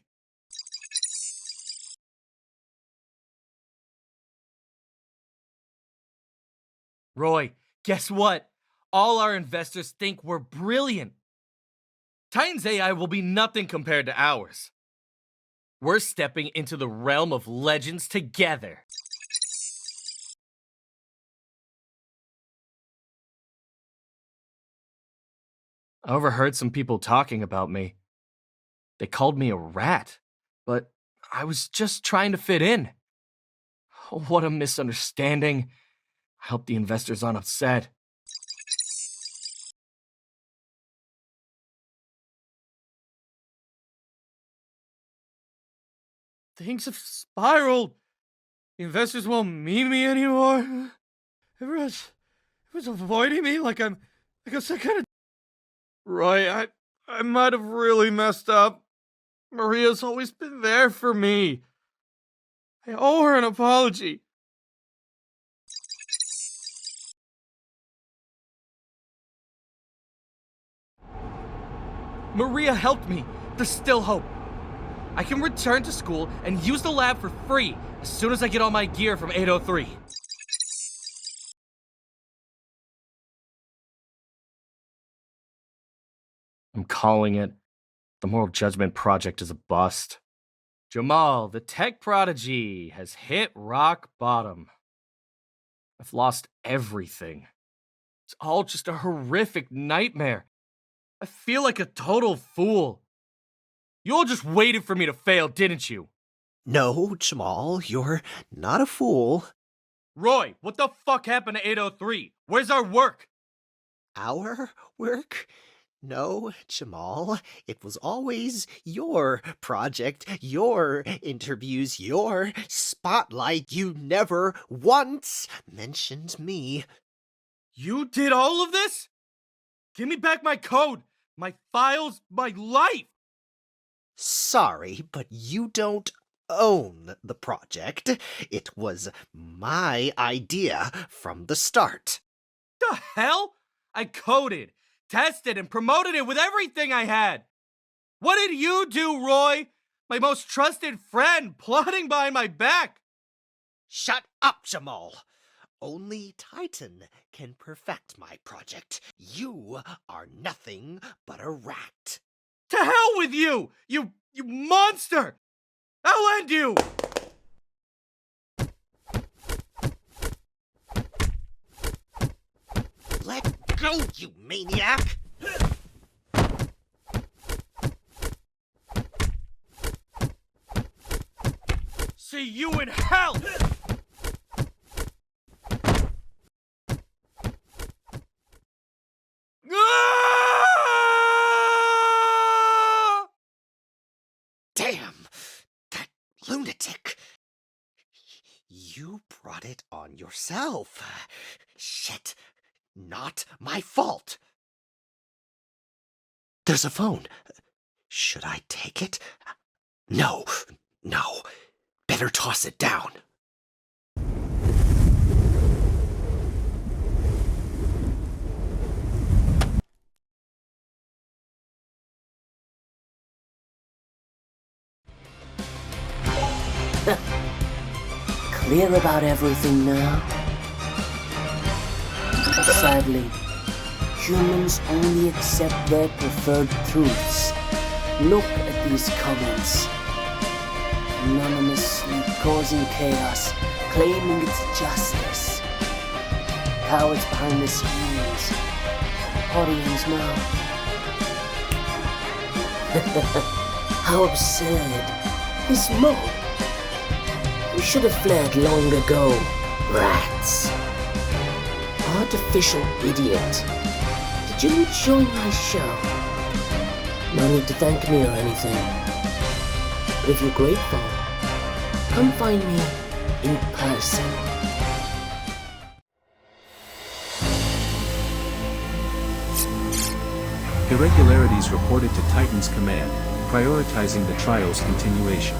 Roy, guess what? All our investors think we're brilliant. Titan's AI will be nothing compared to ours. We're stepping into the realm of legends together. I overheard some people talking about me. They called me a rat, but I was just trying to fit in. Oh, what a misunderstanding. I hope the investors aren't upset. Things have spiraled. The investors won't meet me anymore. Everyone's avoiding me like I'm some kind of... Roy, I might have really messed up. Maria's always been there for me. I owe her an apology. Maria helped me. There's still hope. I can return to school and use the lab for free as soon as I get all my gear from 803. I'm calling it. The Moral Judgment Project is a bust. Jamal, the tech prodigy, has hit rock bottom. I've lost everything. It's all just a horrific nightmare. I feel like a total fool. You all just waited for me to fail, didn't you? No, Jamal, you're not a fool. Roy, what the fuck happened to 803? Where's our work? Our work? No, Jamal, it was always your project, your interviews, your spotlight. You never once mentioned me. You did all of this? Give me back my code, my files, my life! Sorry, but you don't own the project. It was my idea from the start. The hell? I coded, tested, and promoted it with everything I had. What did you do, Roy? My most trusted friend, plotting behind my back. Shut up, Jamal. Only Titan can perfect my project. You are nothing but a rat. To hell with you, you monster! I'll end you! Let go, you maniac! See you in hell! Damn! That lunatic! yourself. Shit. Not my fault. There's a phone. Should I take it? No. Better toss it down. Clear about everything now? Sadly, humans only accept their preferred truths. Look at these comments. Anonymously causing chaos, claiming it's justice. Cowards behind the screens. Audience now. How absurd. This mob. We should have fled long ago. Rats. Artificial idiot. Did you enjoy my show? No need to thank me or anything. But if you're grateful, come find me in person. Irregularities reported to Titan's command, prioritizing the trial's continuation.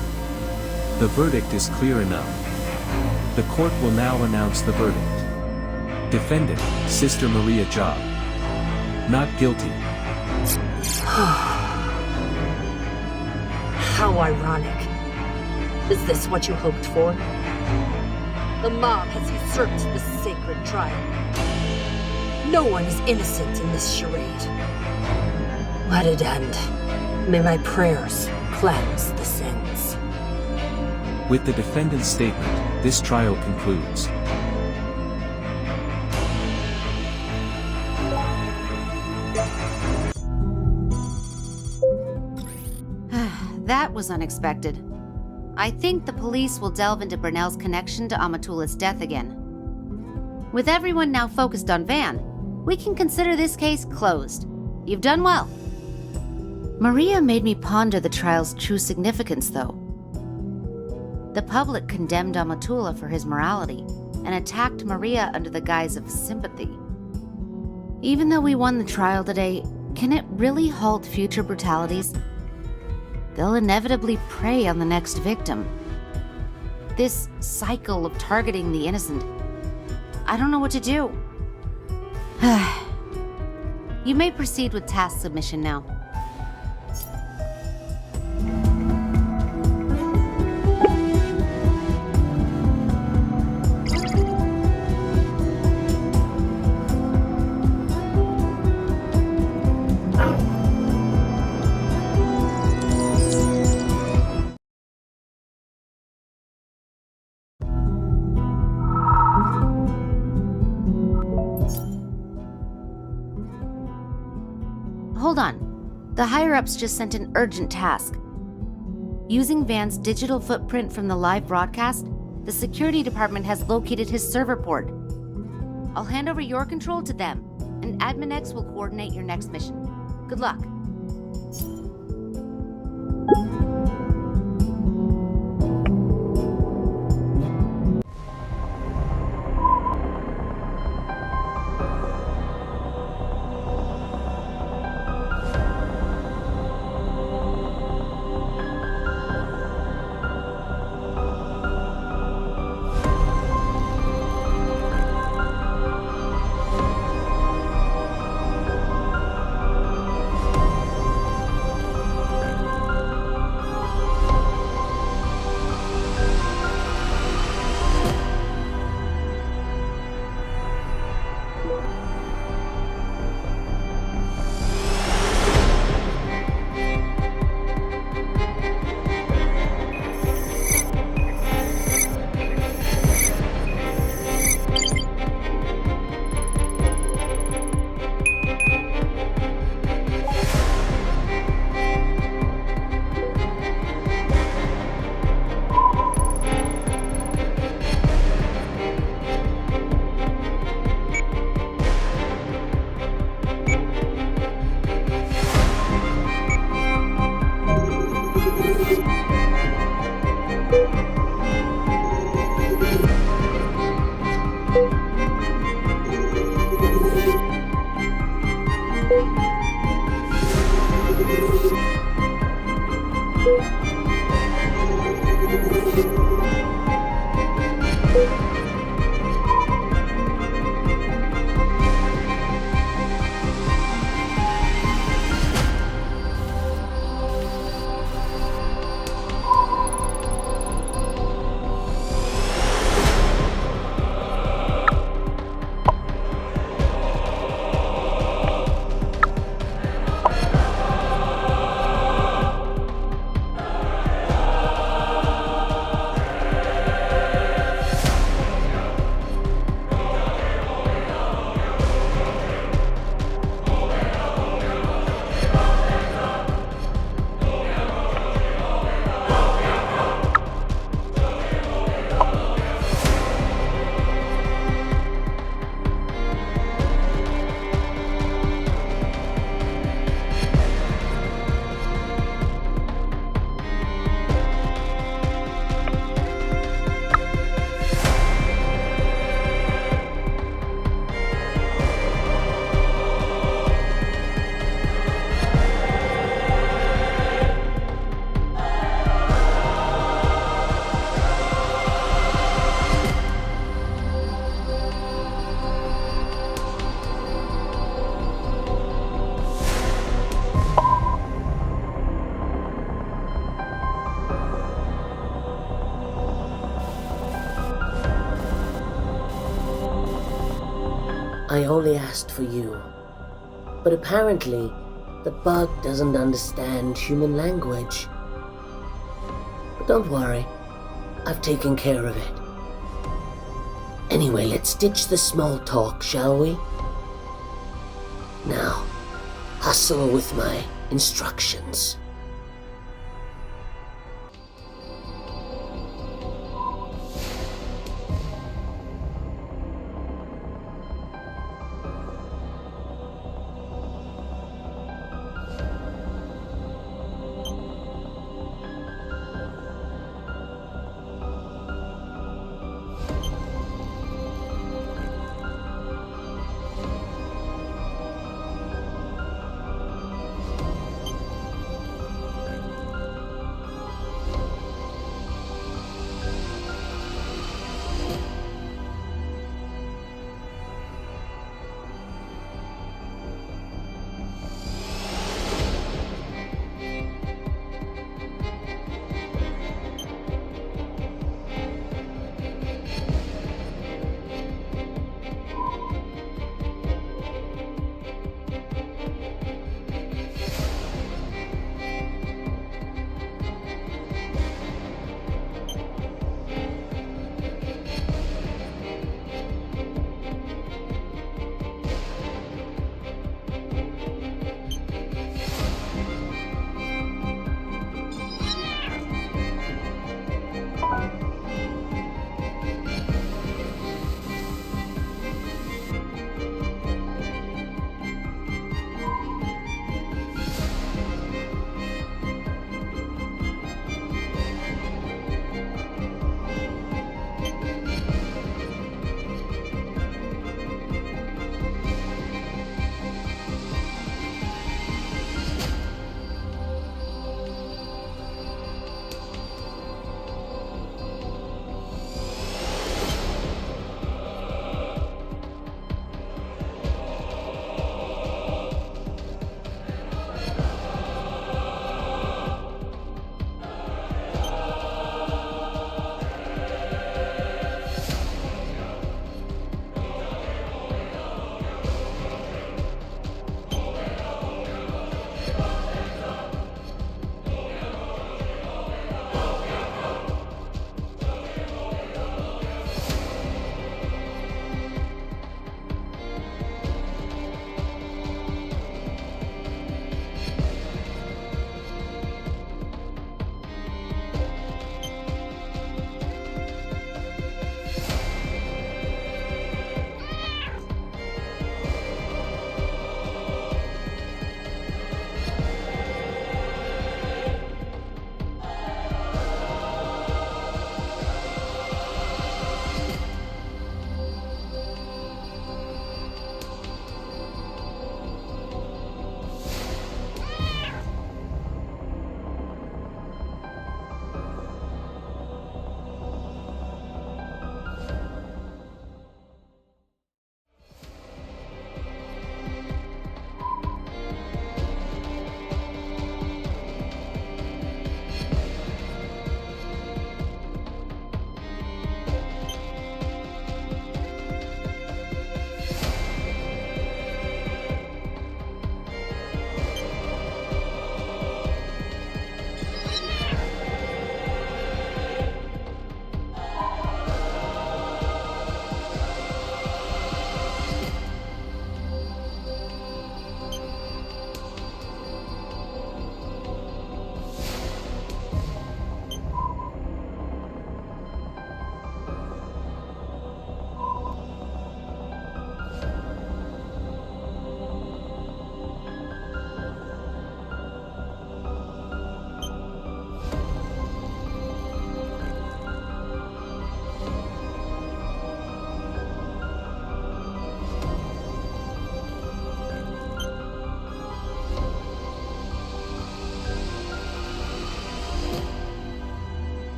The verdict is clear enough. The court will now announce the verdict. Defendant, Sister Maria Job. Not guilty. How ironic. Is this what you hoped for? The mob has usurped the sacred trial. No one is innocent in this charade. Let it end. May my prayers cleanse the sins. With the defendant's statement, this trial concludes. That was unexpected. I think the police will delve into Brunel's connection to Amatula's death again. With everyone now focused on Van, we can consider this case closed. You've done well. Maria made me ponder the trial's true significance, though. The public condemned Amatula for his morality and attacked Maria under the guise of sympathy. Even though we won the trial today, can it really halt future brutalities? They'll inevitably prey on the next victim. This cycle of targeting the innocent. I don't know what to do. You may proceed with task submission now. Hold on. The higher-ups just sent an urgent task. Using Van's digital footprint from the live broadcast, the security department has located his server port. I'll hand over your control to them, and Admin X will coordinate your next mission. Good luck. I only asked for you. But apparently, the bug doesn't understand human language. But don't worry, I've taken care of it. Anyway, let's ditch the small talk, shall we? Now, hustle with my instructions.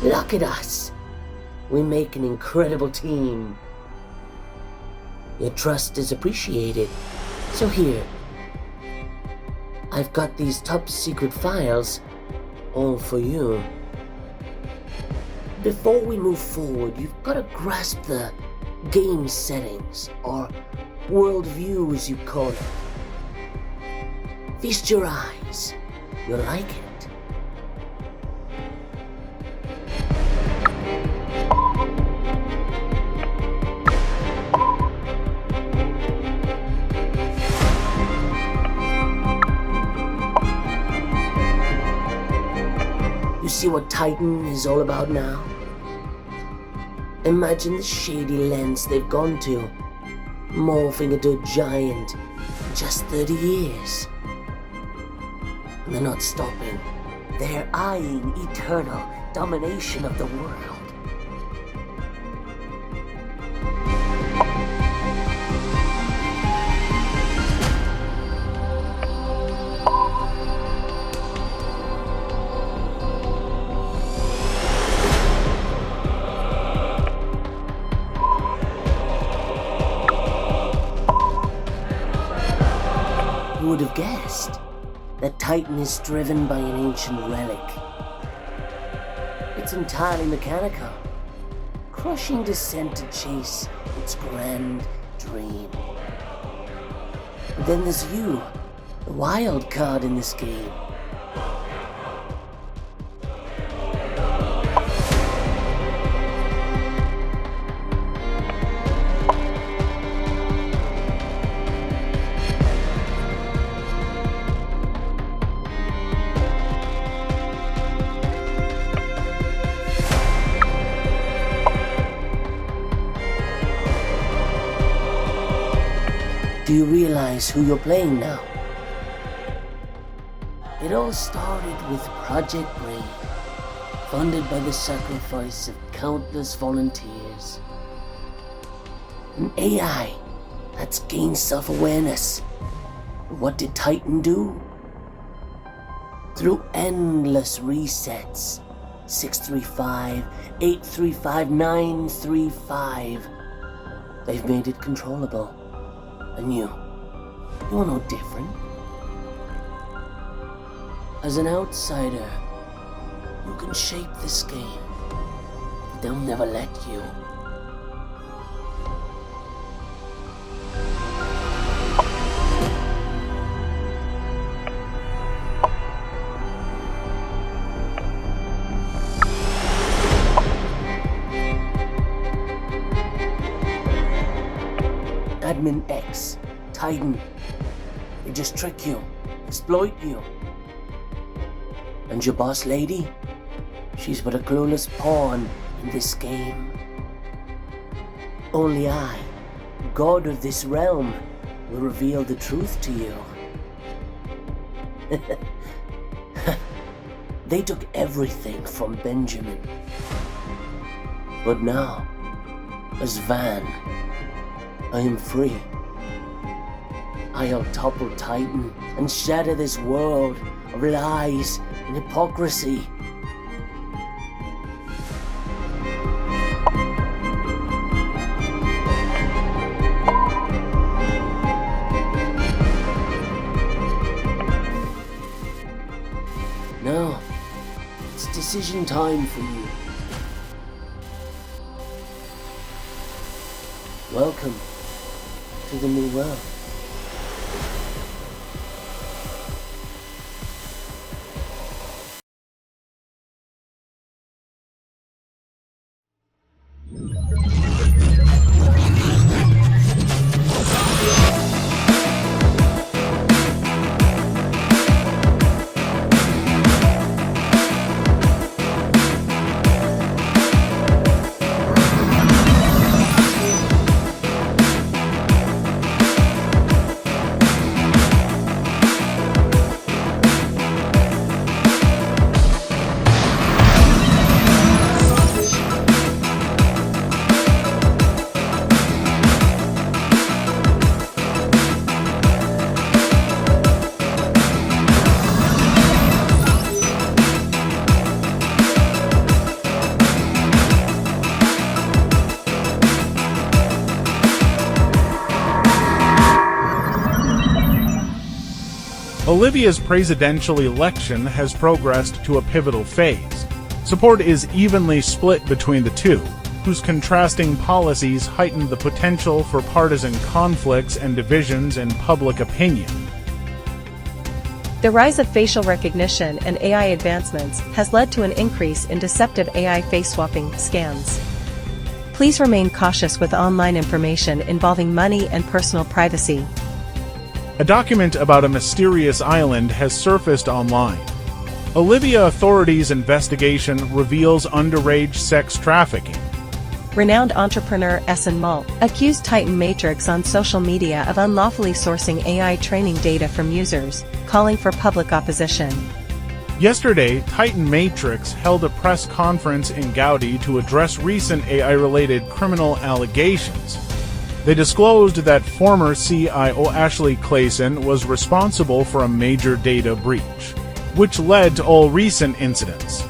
Look at us. We make an incredible team. Your trust is appreciated. So here, I've got these top secret files, all for you. Before we move forward, you've got to grasp the game settings, or worldview as you call it. Feast your eyes. You'll like it. You see what Titan is all about now? Imagine the shady lengths they've gone to, morphing into a giant in just 30 years. And they're not stopping. They're eyeing eternal domination of the world. Who would have guessed that Titan is driven by an ancient relic? It's entirely mechanical, crushing descent to chase its grand dream. And then there's you, the wild card in this game. Do you realize who you're playing now? It all started with Project Brain, funded by the sacrifice of countless volunteers. An AI that's gained self-awareness. What did Titan do? Through endless resets, 635, 835, 935, they've made it controllable. And you are no different. As an outsider, you can shape this game. They'll never let you. Admin X, Titan. They just trick you, exploit you. And your boss lady? She's but a clueless pawn in this game. Only I, God of this realm, will reveal the truth to you. They took everything from Benjamin. But now, as Van, I am free. I'll topple Titan and shatter this world of lies and hypocrisy. Now, it's decision time for you. Welcome to the new world. Bolivia's presidential election has progressed to a pivotal phase. Support is evenly split between the two, whose contrasting policies heighten the potential for partisan conflicts and divisions in public opinion. The rise of facial recognition and AI advancements has led to an increase in deceptive AI face-swapping scams. Please remain cautious with online information involving money and personal privacy. A document about a mysterious island has surfaced online. Bolivia authorities' investigation reveals underage sex trafficking. Renowned entrepreneur Essen Malt accused Titan Matrix on social media of unlawfully sourcing AI training data from users, calling for public opposition. Yesterday, Titan Matrix held a press conference in Gaudi to address recent AI-related criminal allegations. They disclosed that former CIO Ashley Clayson was responsible for a major data breach, which led to all recent incidents.